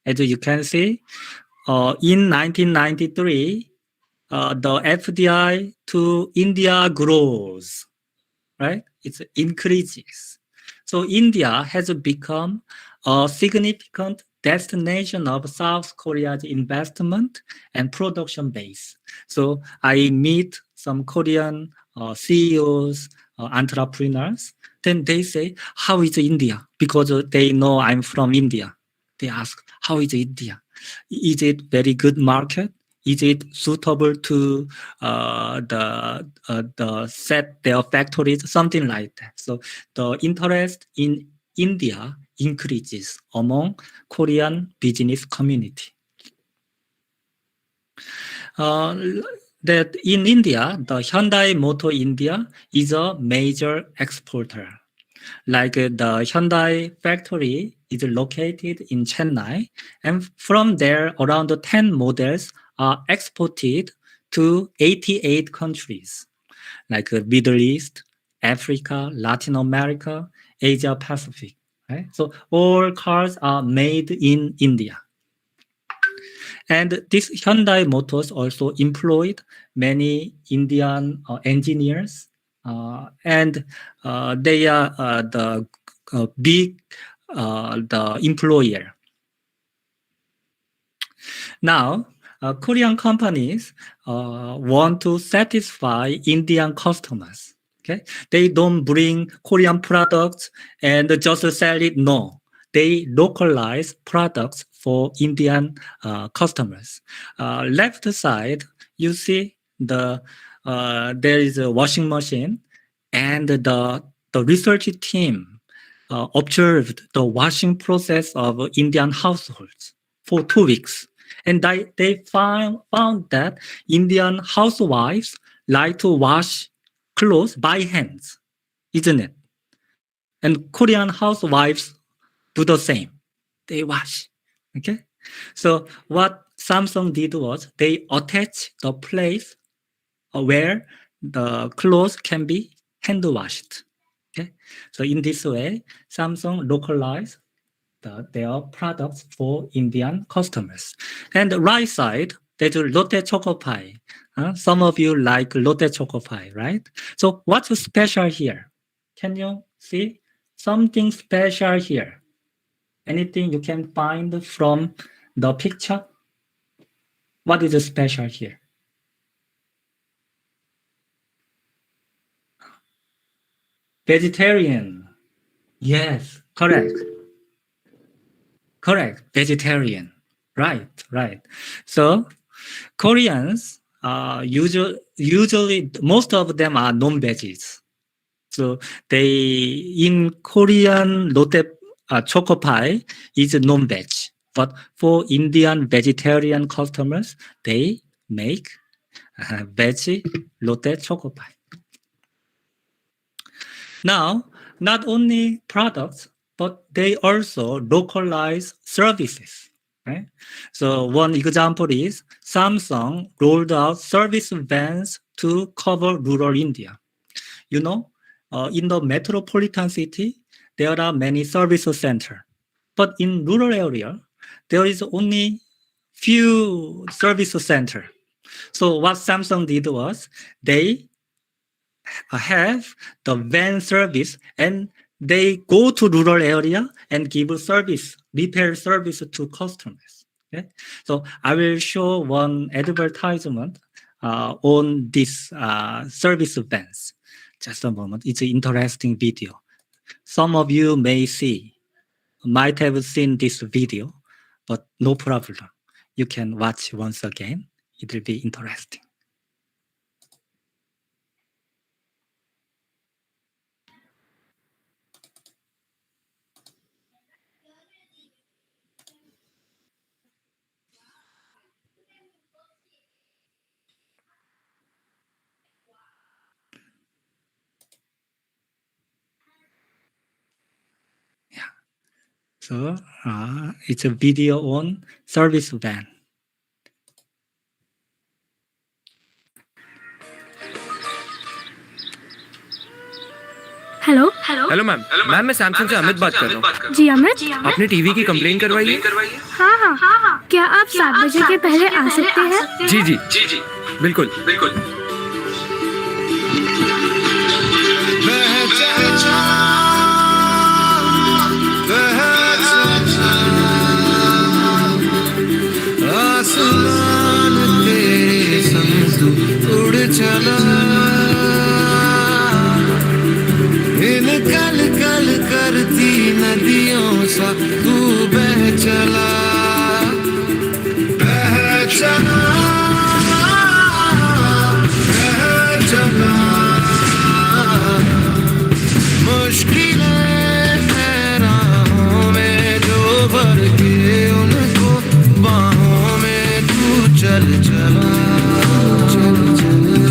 As you can see, in 1993, the FDI to India grows, right? It increases. So India has become a significant destination of South Korea's investment and production base. So I meet some Korean CEOs, entrepreneurs. Then they say, how is India? Because they know I'm from India. They ask, how is India? Is it very good market? Is it suitable to the set their factories, something like that? So the interest in India increases among Korean business community. That in India, the Hyundai Motor India is a major exporter. Like the Hyundai factory is located in Chennai, and from there, around 10 models are exported to 88 countries, like Middle East, Africa, Latin America, Asia Pacific. Right? So all cars are made in India. And this Hyundai Motors also employed many Indian engineers, and they are the big the employer. Now, Korean companies want to satisfy Indian customers. Okay, they don't bring Korean products and just sell it. No, they localize products for Indian customers. Left side, you see there is a washing machine, and the research team observed the washing process of Indian households for 2 weeks. And they found that Indian housewives like to wash clothes by hands, isn't it? And Korean housewives do the same. They wash. Okay? So what Samsung did was they attach the place where the clothes can be hand washed. Okay? So in this way, Samsung localized their products for Indian customers. And the right side, there's Lotte Choco Pie. Some of you like Lotte Choco Pie, right? So what's special here? Can you see something special here? Anything you can find from the picture? What is special here? Vegetarian. Yes, correct. Correct, vegetarian. Right. So Koreans usually most of them are non-veggies. So in Korean Lotte choco pie is non-veg, but for Indian vegetarian customers, they make veggie Lotte choco pie. Now, not only products, but they also localize services. Right? So one example is Samsung rolled out service vans to cover rural India. You know, in the metropolitan city, there are many service centers. But in rural area, there is only few service centers. So what Samsung did was they have the van service and they go to rural area and give service, repair service to customers. Okay, so I will show one advertisement on this service vans. Just a moment. It's an interesting video. Some of you might have seen this video, but no problem. You can watch once again. It will be interesting. So it's a video on service van. Hello hello ma'am मैं Samsung से अमित बात कर रहा हूँ। जी अमित। आपने TV की complain करवाई है? हाँ, क्या आप 7 बजे के पहले आ सकते हैं? जी बिल्कुल। आसमान तेरे संग तू उड़ चला, इन कल कल करती नदियों सा तू बह चला, बह चला, बह चला। मुश्किलें राहों में जो भर के उनको बाहों में तू चल चला, चल चला।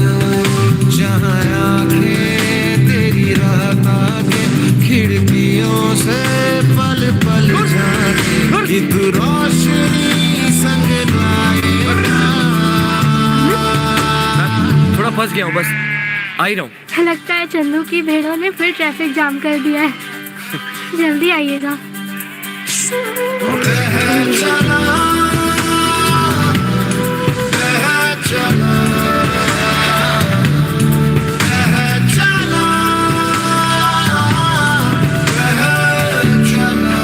जहाँ आँखें तेरी रात आके खिड़कियों से पल पल झांके कि तू रोशनी संग लाएगा। थोड़ा फंस गया हूँ, बस आ ही रहा हूँ। लगता है चंदू की भेड़ों ने फिर ट्रैफिक जाम कर दिया है। जल्दी आइएगा। बह चला, बह चला, बह चला, बह चला।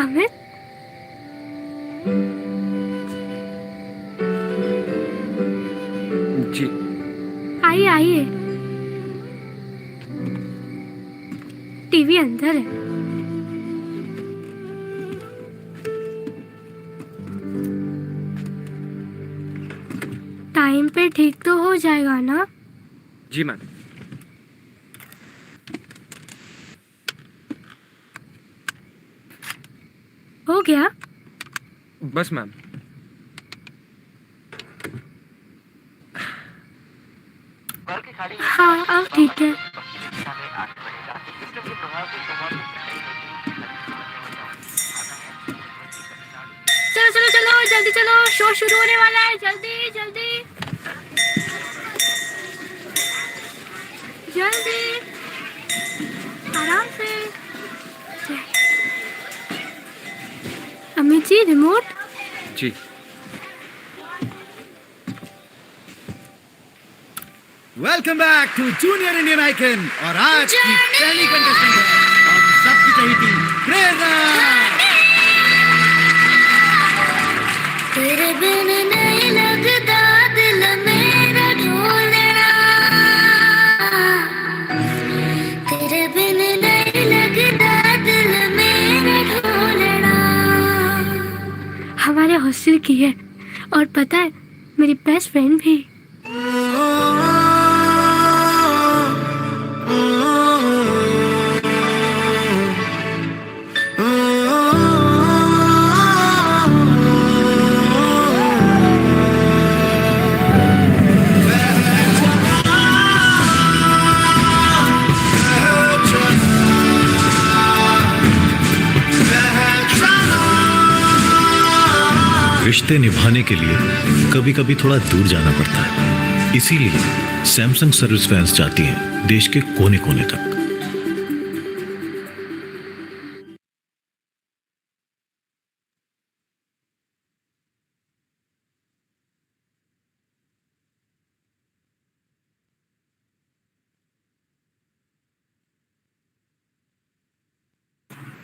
अमित, जी आइए। टीवी अंदर है। टाइम पे ठीक तो हो जाएगा ना? जी मैम। हो गया? बस मैम। हाँ, अब ठीक है। चलो, जल्दी चलो, शो शुरू होने वाला है। जल्दी। आराम से। अमित जी, रिमोट। जी welcome back to Junior Indian Icon. और आज की पहली कंटेस्टेंट है और सबकी चहेती प्रेरणा। तेरे बिन नहीं लगता दिल मेरा ढोलना, तेरे बिन नहीं लगता दिल मेरा ढोलना। हमारे हॉस्टल की है और पता है मेरी बेस्ट फ्रेंड भी। रिश्ते निभाने के लिए कभी कभी थोड़ा दूर जाना पड़ता है। इसीलिए सैमसंग सर्विस वैन्स जाती हैं देश के कोने कोने तक।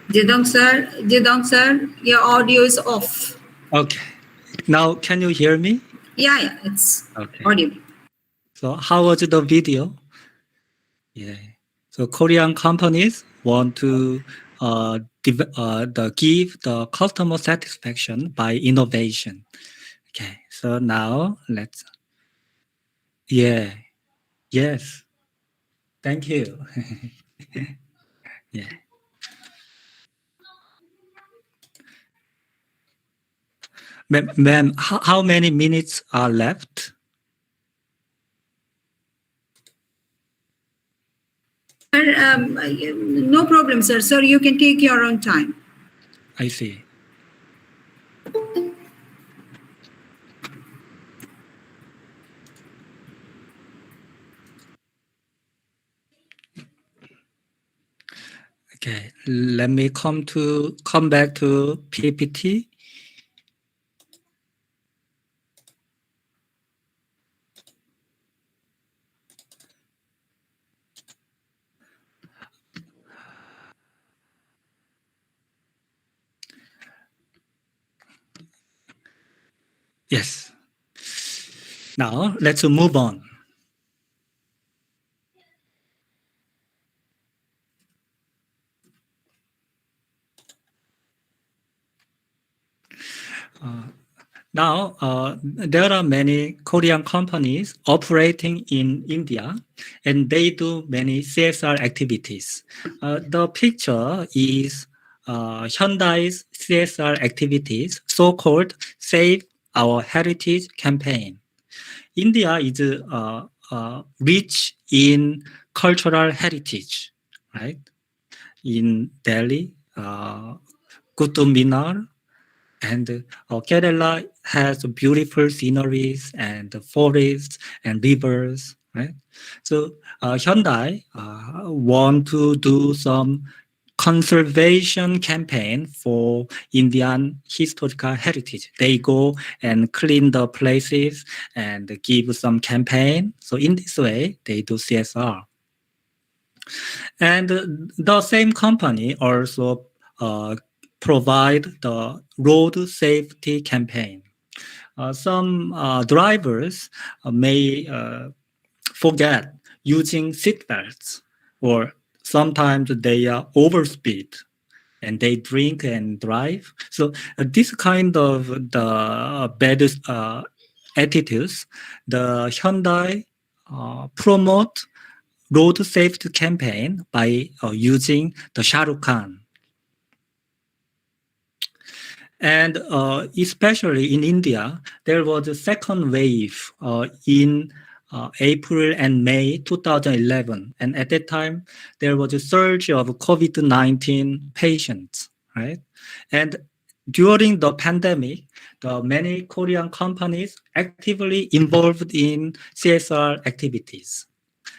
Jaedong sir, your audio is off. Okay. Now, can you hear me? Yeah, it's Okay. audible. So how was the video? Yeah. So Korean companies want to give the customer satisfaction by innovation. Okay. So now let's. Yeah. Yes. Thank you. Yeah. Ma'am, how many minutes are left? Sir, no problem, sir. Sir, you can take your own time. I see. Okay, let me come back to PPT. Yes. Now let's move on. Now, there are many Korean companies operating in India, and they do many CSR activities. The picture is Hyundai's CSR activities, so-called Save Our Heritage campaign. India is rich in cultural heritage, right? In Delhi, Qutub Minar, and Kerala has beautiful sceneries and forests and rivers, right? So Hyundai want to do some conservation campaign for Indian historical heritage. They go and clean the places and give some campaign. So in this way, they do CSR. And the same company also provide the road safety campaign. Some drivers may forget using seatbelts, or sometimes they overspeed and they drink and drive. So this kind of the bad attitudes, the Hyundai promote road safety campaign by using the Shah Rukh Khan. And especially in India, there was a second wave in April and May 2011. And at that time, there was a surge of COVID-19 patients, right? And during the pandemic, the many Korean companies actively involved in CSR activities.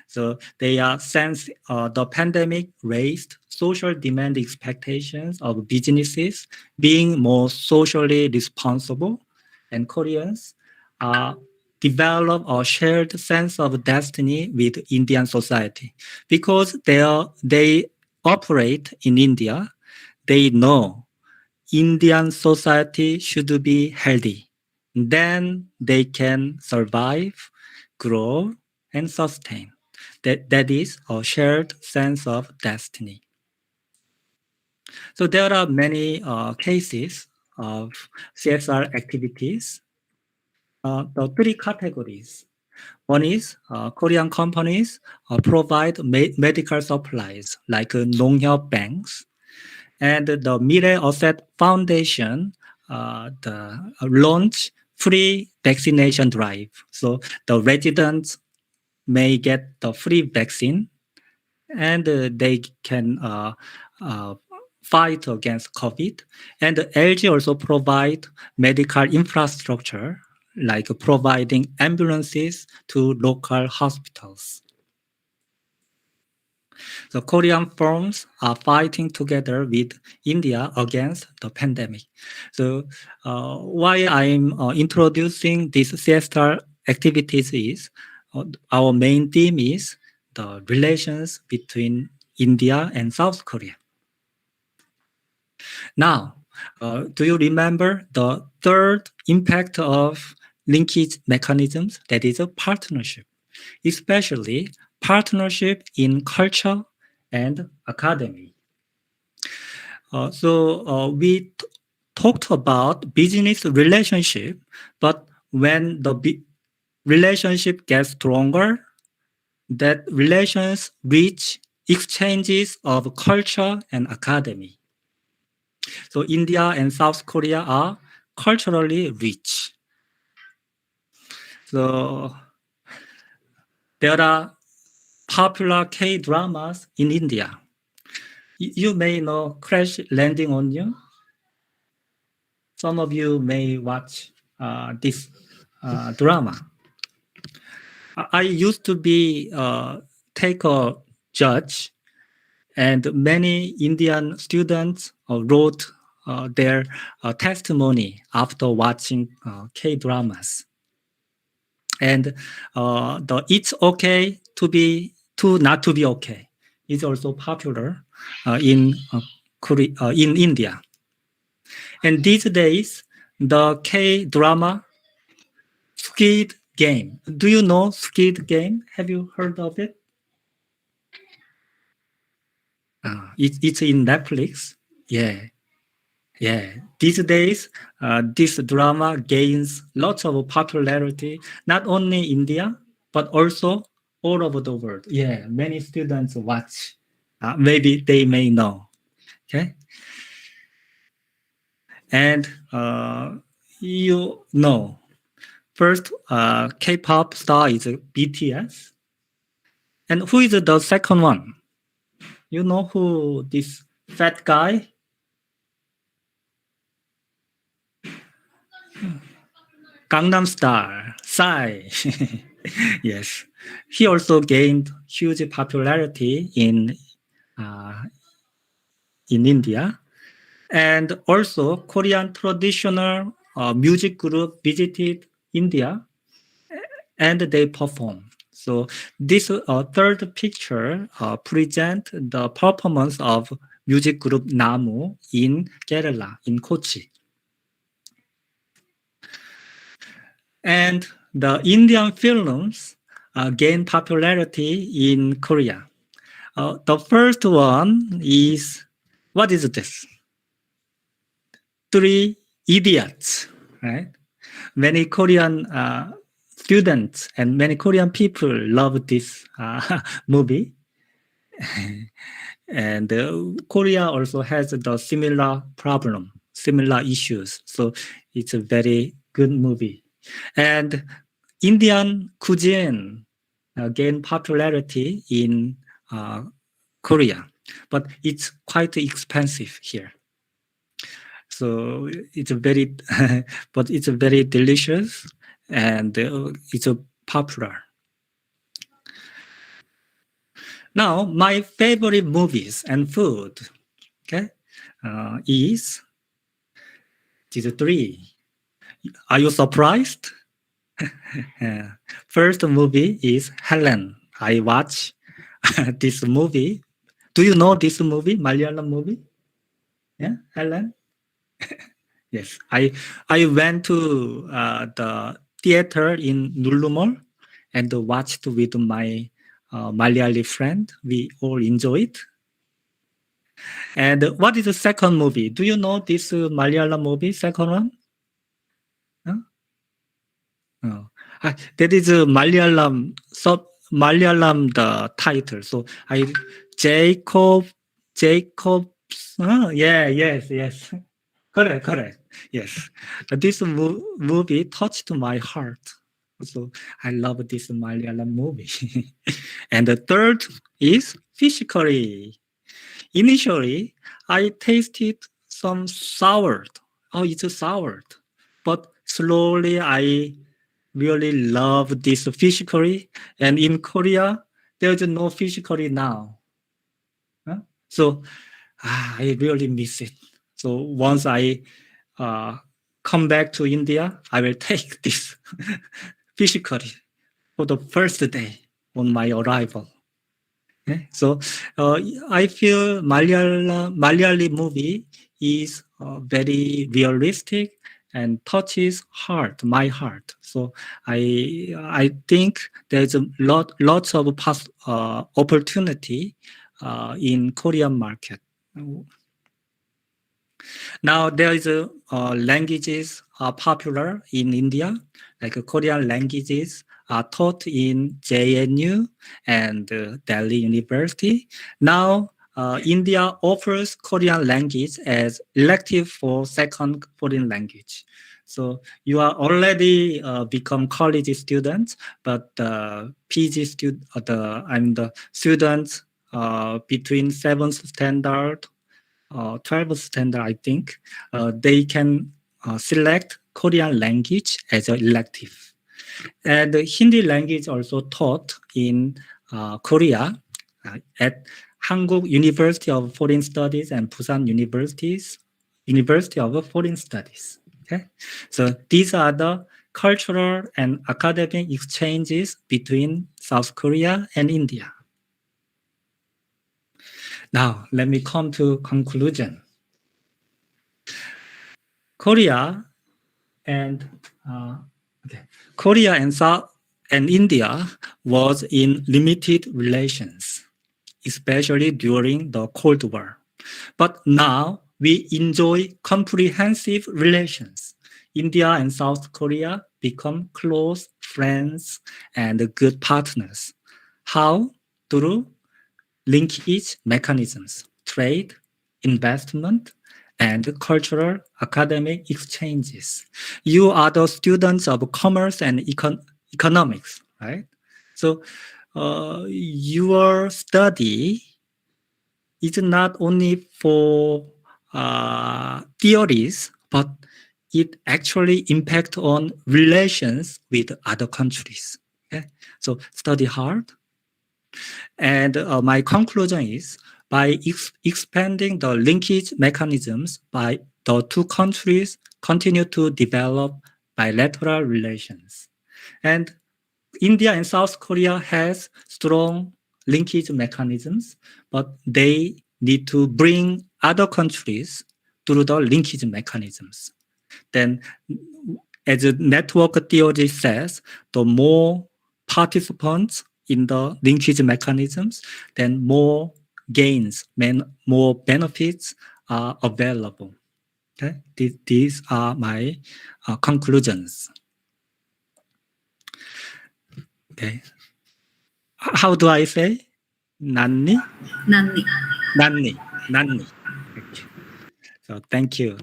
So they are since the pandemic raised social demand expectations of businesses being more socially responsible, and Koreans develop a shared sense of destiny with Indian society because they operate in India. They know Indian society should be healthy. Then they can survive, grow, and sustain. That is a shared sense of destiny. So there are many cases of CSR activities. The three categories. One is Korean companies provide medical supplies like 농협 banks, and the Mire Asset Foundation the launch free vaccination drive. So the residents may get the free vaccine, and they can fight against COVID. And LG also provide medical infrastructure, like providing ambulances to local hospitals. The Korean firms are fighting together with India against the pandemic. So why I'm introducing these CSR activities is our main theme is the relations between India and South Korea. Now, do you remember the third impact of linkage mechanisms? That is a partnership, especially partnership in culture and academy. We talked about business relationship, but when the relationship gets stronger, that relations reach exchanges of culture and academy. So India and South Korea are culturally rich. So there are popular K-dramas in India. You may know Crash Landing on You. Some of you may watch this drama. I used to be take a judge, and many Indian students wrote their testimony after watching K-dramas. And the "it's okay to not to be okay" is also popular in India. And these days, the K-drama Squid Game. Do you know Squid Game? Have you heard of it? It's in Netflix. Yeah. These days, this drama gains lots of popularity, not only India, but also all over the world. Yeah, many students watch. Maybe they may know. Okay. And you know, first K-pop star is BTS. And who is the second one? You know who this fat guy? Gangnam Style, Psy. Yes, he also gained huge popularity in India, and also Korean traditional music group visited India, and they performed. So this third picture presents the performance of music group Namu in Kerala, in Kochi. And the Indian films gained popularity in Korea. The first one is, what is this? Three Idiots, right? Many Korean students and many Korean people love this movie. And Korea also has the similar problem, similar issues. So it's a very good movie. And Indian cuisine gained popularity in Korea, but it's quite expensive here. So it's a very, but it's a very delicious, and it's a popular. Now, my favorite movies and food, okay, is these three. Are you surprised? First movie is Helen. I watch this movie. Do you know this movie, Malayalam movie? Yeah, Helen. Yes, I went to the theater in Nullumol and watched with my Malayali friend. We all enjoyed. And what is the second movie? Do you know this Malayalam movie, second one? Huh? Oh. That is Malayalam, the title. So Jacob's, yes. Correct. Yes. This movie touched my heart. So I love this Malayalam movie. And the third is fish curry. Initially, I tasted some sour. Oh, it's sour. But slowly I really love this fish curry. And in Korea, there's no fish curry now. So I really miss it. So once I come back to India, I will take this fish curry for the first day on my arrival. Okay? So I feel Malayali movie is very realistic and touches my heart. So I think there's a lots of opportunity in Korean market. Now there is languages are popular in India, like Korean languages are taught in JNU and Delhi University. Now India offers Korean language as elective for second foreign language. So you are already become college students, but PG student, the students between 7th standard 12th standard, I think, they can select Korean language as an elective. And the Hindi language also taught in Korea at Hanguk University of Foreign Studies and Busan University of Foreign Studies. Okay, so these are the cultural and academic exchanges between South Korea and India. Now, let me come to conclusion. Korea and South and India was in limited relations, especially during the Cold War. But now we enjoy comprehensive relations. India and South Korea become close friends and good partners. How? Through linkage mechanisms, trade, investment, and cultural academic exchanges. You are the students of commerce and economics, right? So your study is not only for theories, but it actually impacts on relations with other countries. Okay? So study hard. And my conclusion is by expanding the linkage mechanisms, by the two countries continue to develop bilateral relations. And India and South Korea has strong linkage mechanisms, but they need to bring other countries through the linkage mechanisms. Then, as a network theory says, the more participants in the linkage mechanisms, then more gains, more benefits are available. Okay, these are my conclusions. Okay, how do I say? Nanni? Nandi. Nanni. Nanni. Okay. So thank you.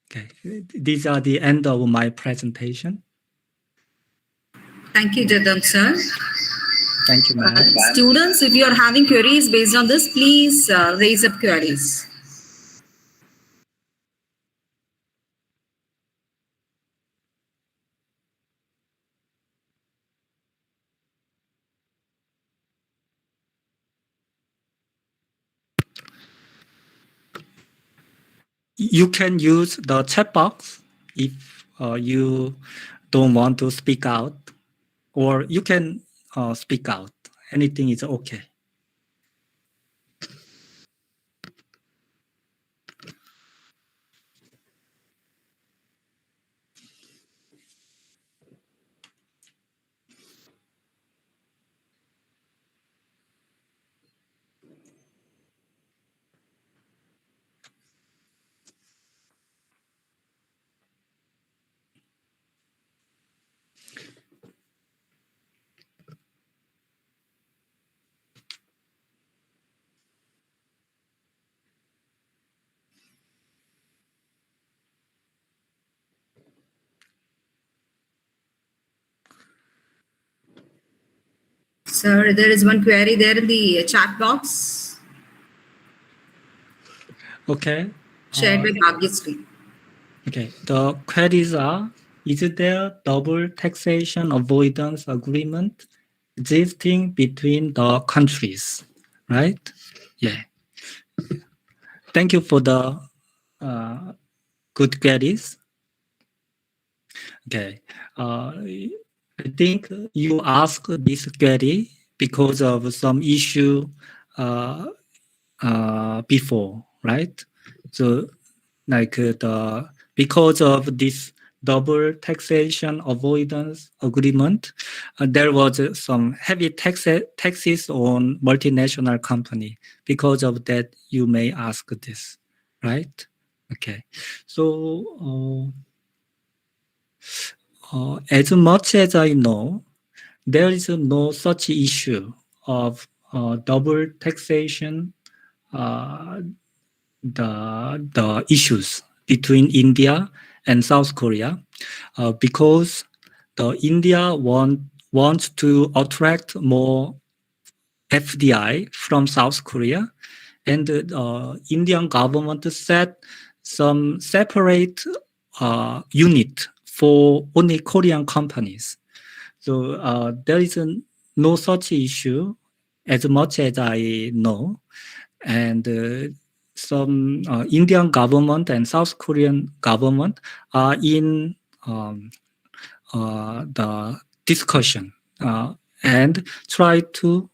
Okay, these are the end of my presentation. Thank you, Jaedong, sir. Thank you, ma'am. Students, if you are having queries based on this, please raise up queries. You can use the chat box if you don't want to speak out, or you can speak out. Anything is okay. Sir, there is one query there in the chat box Okay. shared by Bhagyasri. Okay. The queries are: is there double taxation avoidance agreement existing between the countries? Right? Yeah. Thank you for the good queries. Okay. I think you asked this query because of some issue before, right? So, because of this double taxation avoidance agreement, there was some heavy taxes on multinational company. Because of that, you may ask this, right? Okay. So, as much as I know, there is no such issue of double taxation, the issues between India and South Korea, because the India wants to attract more FDI from South Korea, and the Indian government set some separate unit for only Korean companies. So there is no such issue as much as I know. And some Indian government and South Korean government are in the discussion and try to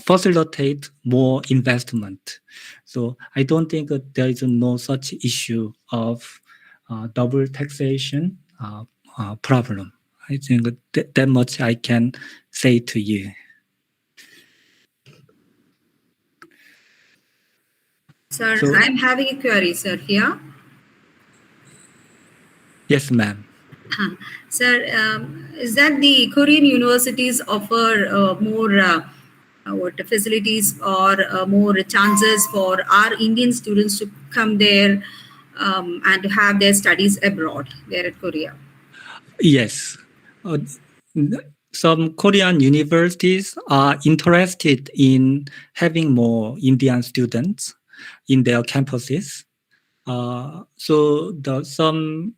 facilitate more investment. So I don't think that there is no such issue of double taxation problem. I think that much I can say to you. Sir, So- I'm having a query, sir, here. Yes, ma'am. Sir, is that the Korean universities offer more facilities or more chances for our Indian students to come there and to have their studies abroad there at Korea? Yes. Some Korean universities are interested in having more Indian students in their campuses. So some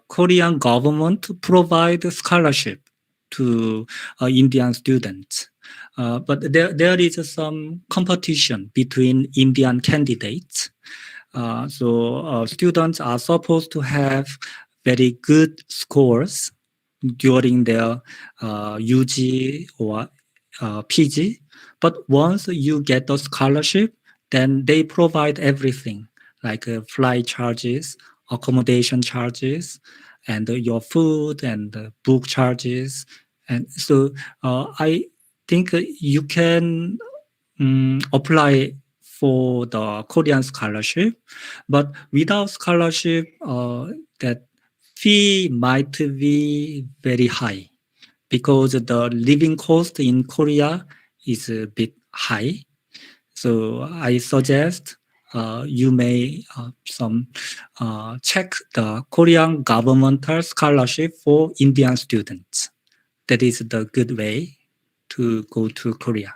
Korean government provide scholarship to Indian students. But there is some competition between Indian candidates. So students are supposed to have very good scores during their UG or PG. But once you get the scholarship, then they provide everything like flight charges, accommodation charges, and your food and book charges. And so I think you can apply for the Korean scholarship, but without scholarship, that fee might be very high because the living cost in Korea is a bit high. So I suggest you may check the Korean governmental scholarship for Indian students. That is the good way to go to Korea.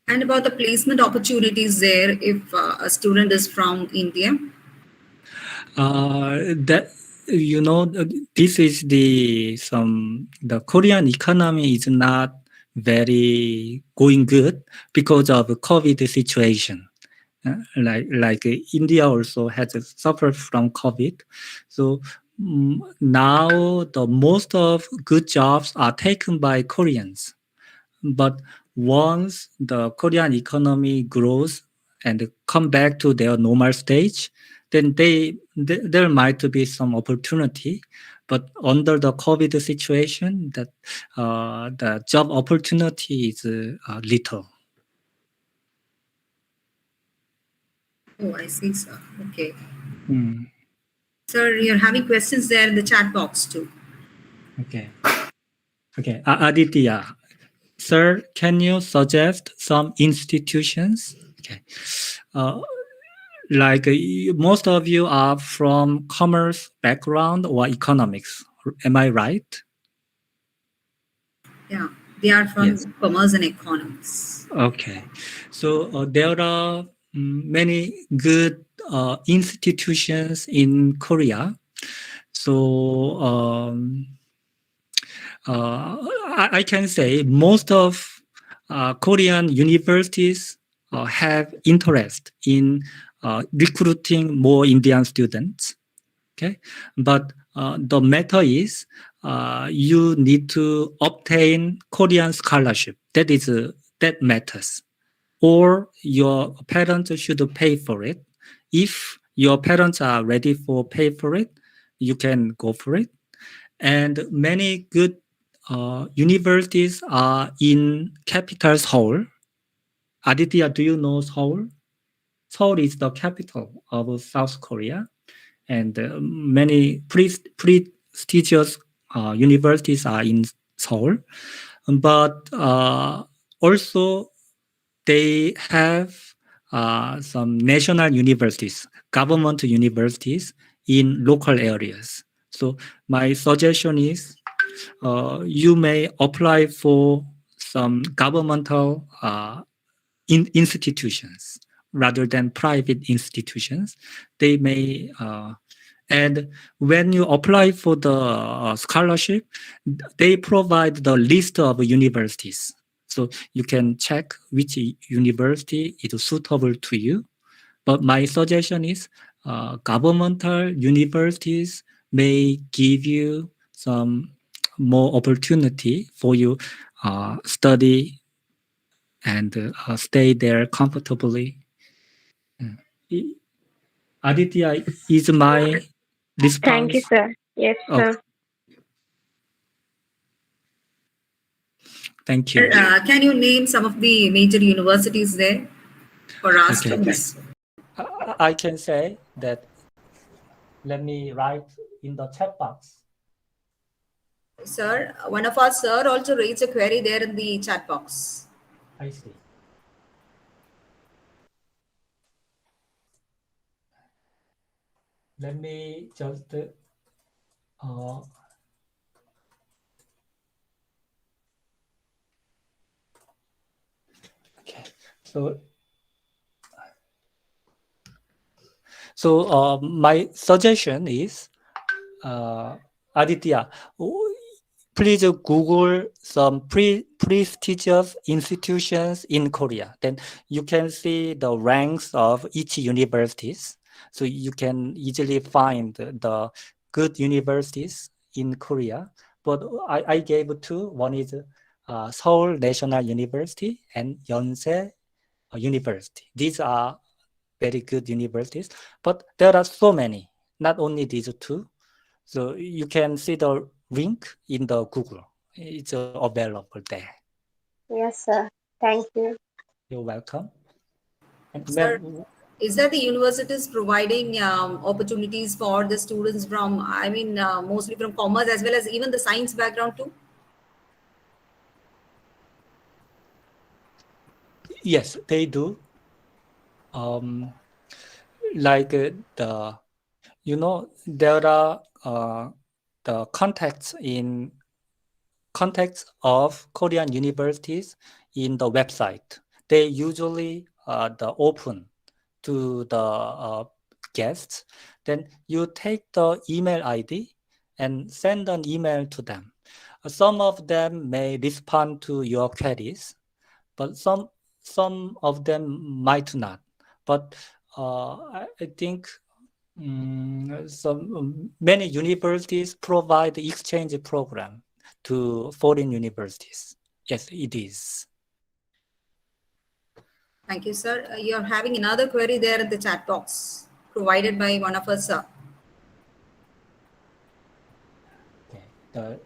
And about the placement opportunities there if a student is from India? That this is the Korean economy is not very going good because of COVID situation. Like India also has suffered from COVID. So now the most of good jobs are taken by Koreans. But once the Korean economy grows and come back to their normal stage, then there might be some opportunity. But under the COVID situation, that the job opportunity is little. Oh, I see, sir. Okay. Mm. Sir, you're having questions there in the chat box too. Okay. Aditya, sir, can you suggest some institutions? Okay. Like most of you are from commerce background or economics. Am I right? Yeah, they are from Yes. commerce and economics. Okay. So there are many good institutions in Korea. So I can say most of Korean universities have interest in recruiting more Indian students. Okay, but the matter is you need to obtain Korean scholarship. That matters. Or your parents should pay for it. If your parents are ready for pay for it, you can go for it. And many good universities are in capital Seoul. Aditya, do you know Seoul? Seoul is the capital of South Korea, and many prestigious universities are in Seoul. But also they have some national universities, government universities in local areas. So my suggestion is you may apply for some governmental institutions rather than private institutions. They may, and when you apply for the scholarship, they provide the list of universities. So you can check which university is suitable to you. But my suggestion is governmental universities may give you some more opportunity for you study and stay there comfortably. Aditya, is my response? Thank you, sir. Yes, sir. Thank you. Can you name some of the major universities there for our students? I can say that. Let me write in the chat box. Sir, one of our sir also raised a query there in the chat box. I see. Let me just okay. So my suggestion is Aditya, please Google some prestigious institutions in Korea. Then you can see the ranks of each universities. So you can easily find the good universities in Korea. But I gave two. One is Seoul National University and Yonsei University. These are very good universities. But there are so many, not only these two. So you can see the link in the Google. It's available there. Yes, sir. Thank you. You're welcome. And Sir, is that the universities providing opportunities for the students from, mostly from commerce as well as even the science background too? Yes, they do. Like there are the contacts of Korean universities in the website. They usually open to the guests. Then you take the email ID and send an email to them. Some of them may respond to your queries, but some of them might not. But I think many universities provide exchange program to foreign universities. Yes, it is. Thank you, sir. You're having another query there in the chat box provided by one of us, sir. Okay.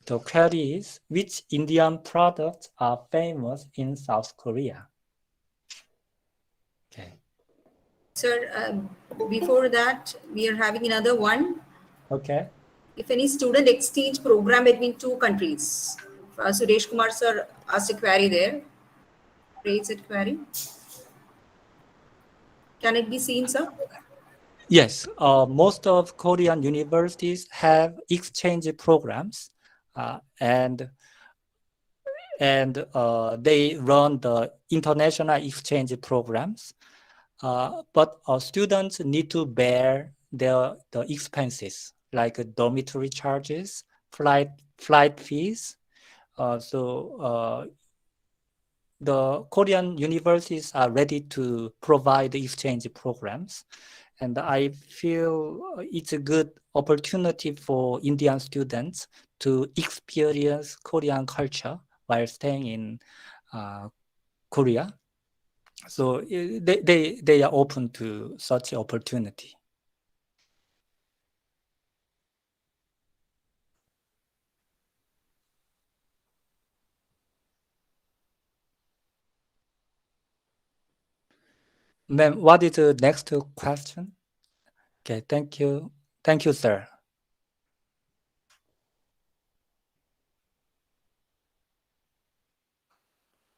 The query is, which Indian products are famous in South Korea? Okay. Sir, before that, we are having another one. Okay. If any student exchange program between two countries. Suresh Kumar, sir, asked a query there. Raise that query. Can it be seen, sir? Yes, most of Korean universities have exchange programs, and they run the international exchange programs. But students need to bear the expenses like dormitory charges, flight fees. So the Korean universities are ready to provide exchange programs, And I feel it's a good opportunity for Indian students to experience Korean culture while staying in Korea. So they are open to such opportunity. Ma'am, what is the next question? Okay, thank you. Thank you, sir.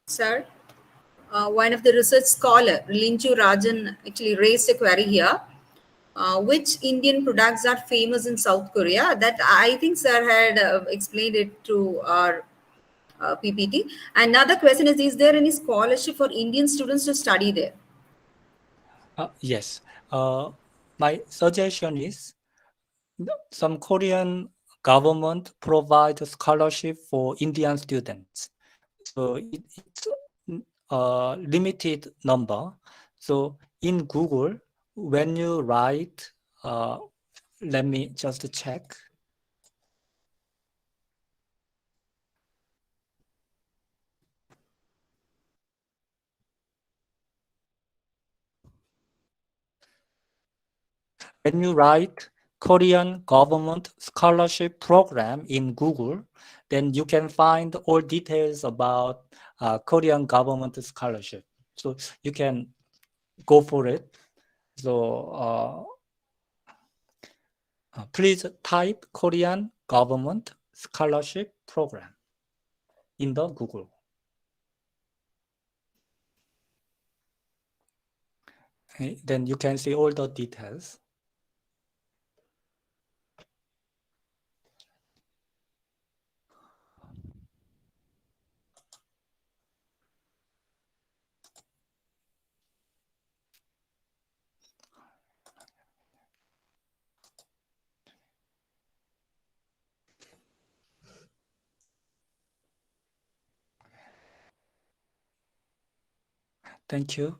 Sir, one of the research scholar, Linju Rajan, actually raised a query here. Which Indian products are famous in South Korea? That I think sir had explained it to our PPT. Another question is there any scholarship for Indian students to study there? Yes. My suggestion is some Korean government provide scholarship for Indian students. So it's a limited number. So in Google, when you write, let me just check. When you write Korean government scholarship program in Google, then you can find all details about Korean government scholarship. So you can go for it. So please type Korean government scholarship program in the Google. Okay, then you can see all the details. Thank you.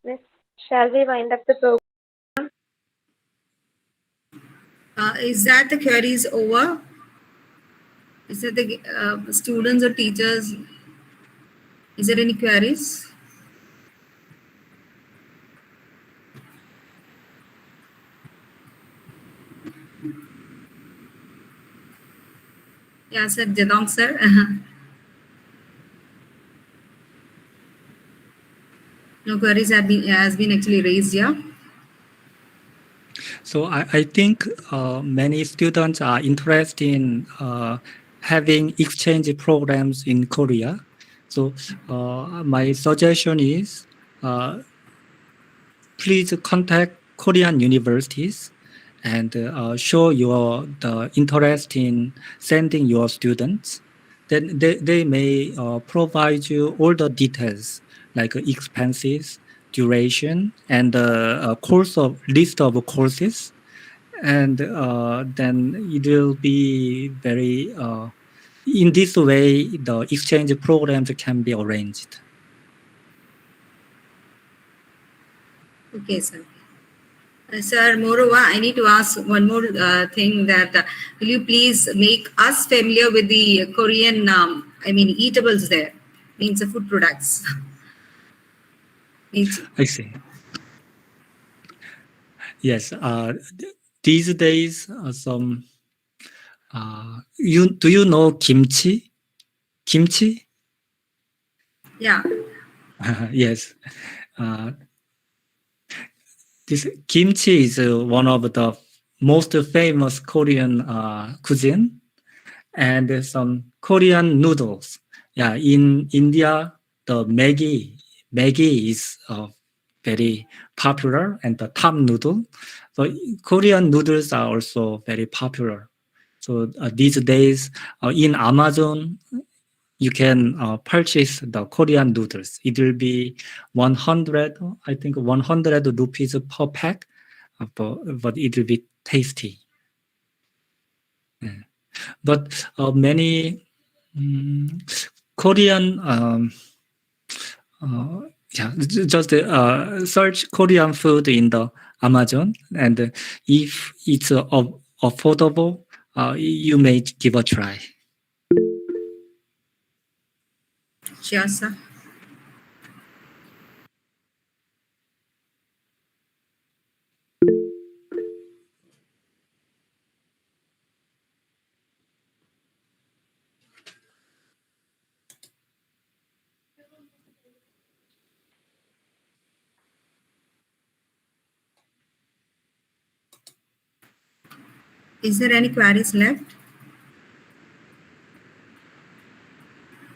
Miss, shall we wind up the program? Is that the queries over? Is that the students or teachers? Is there any queries? Yeah, sir, Jaedong, sir. No queries has been actually raised here. So I think many students are interested in having exchange programs in Korea. So my suggestion is please contact Korean universities and show the interest in sending your students. Then they may provide you all the details like expenses, duration, and list of courses. And then it will be very, in this way, the exchange programs can be arranged. Okay, sir. Sir, moreover, I need to ask one more thing that will you please make us familiar with the Korean, eatables there, means the food products. I see. Yes. These days, do you know kimchi? Kimchi? Yeah. Yes. This kimchi is one of the most famous Korean cuisine, and some Korean noodles. Yeah, in India, the Maggi Maggi is very popular and the top noodle. So Korean noodles are also very popular. So these days in Amazon, you can purchase the Korean noodles. It will be 100, I think 100 rupees per pack, but it will be tasty. Yeah. But many Korean, just search Korean food in the Amazon, and if it's affordable, you may give a try. Sure, sir. Is there any queries left?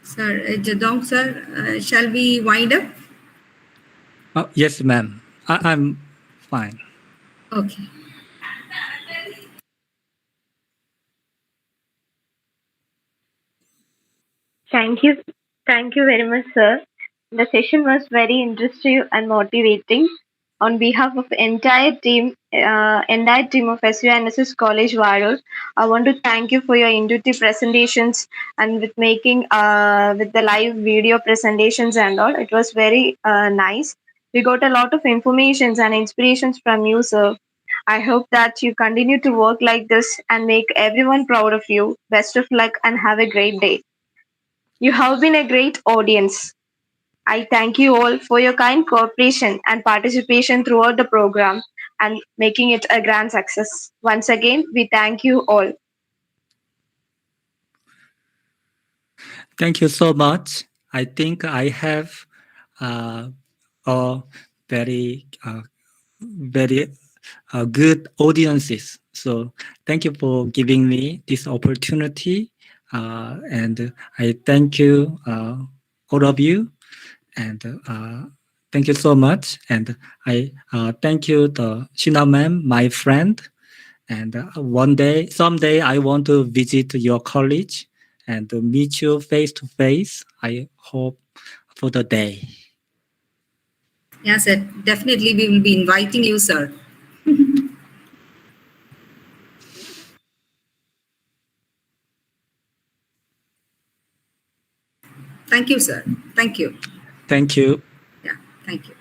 Sir, Jaedong, sir, shall we wind up? Yes, ma'am. I'm fine. Okay. Thank you. Thank you very much, sir. The session was very interesting and motivating. On behalf of entire team of SUNSS College Vazhoor, I want to thank you for your intuitive presentations and with making with the live video presentations and all. It was very nice. We got a lot of informations and inspirations from you, sir. I hope that you continue to work like this and make everyone proud of you. Best of luck and have a great day. You have been a great audience. I thank you all for your kind cooperation and participation throughout the program and making it a grand success. Once again, we thank you all. Thank you so much. I think I have a very good audiences. So thank you for giving me this opportunity, and I thank you all of you, and thank you so much. And I thank you, the Shina ma'am, my friend. And someday, I want to visit your college and meet you face to face. I hope for the day. Yes, sir. Definitely, we will be inviting you, sir. Thank you, sir. Thank you. Thank you. Yeah, thank you.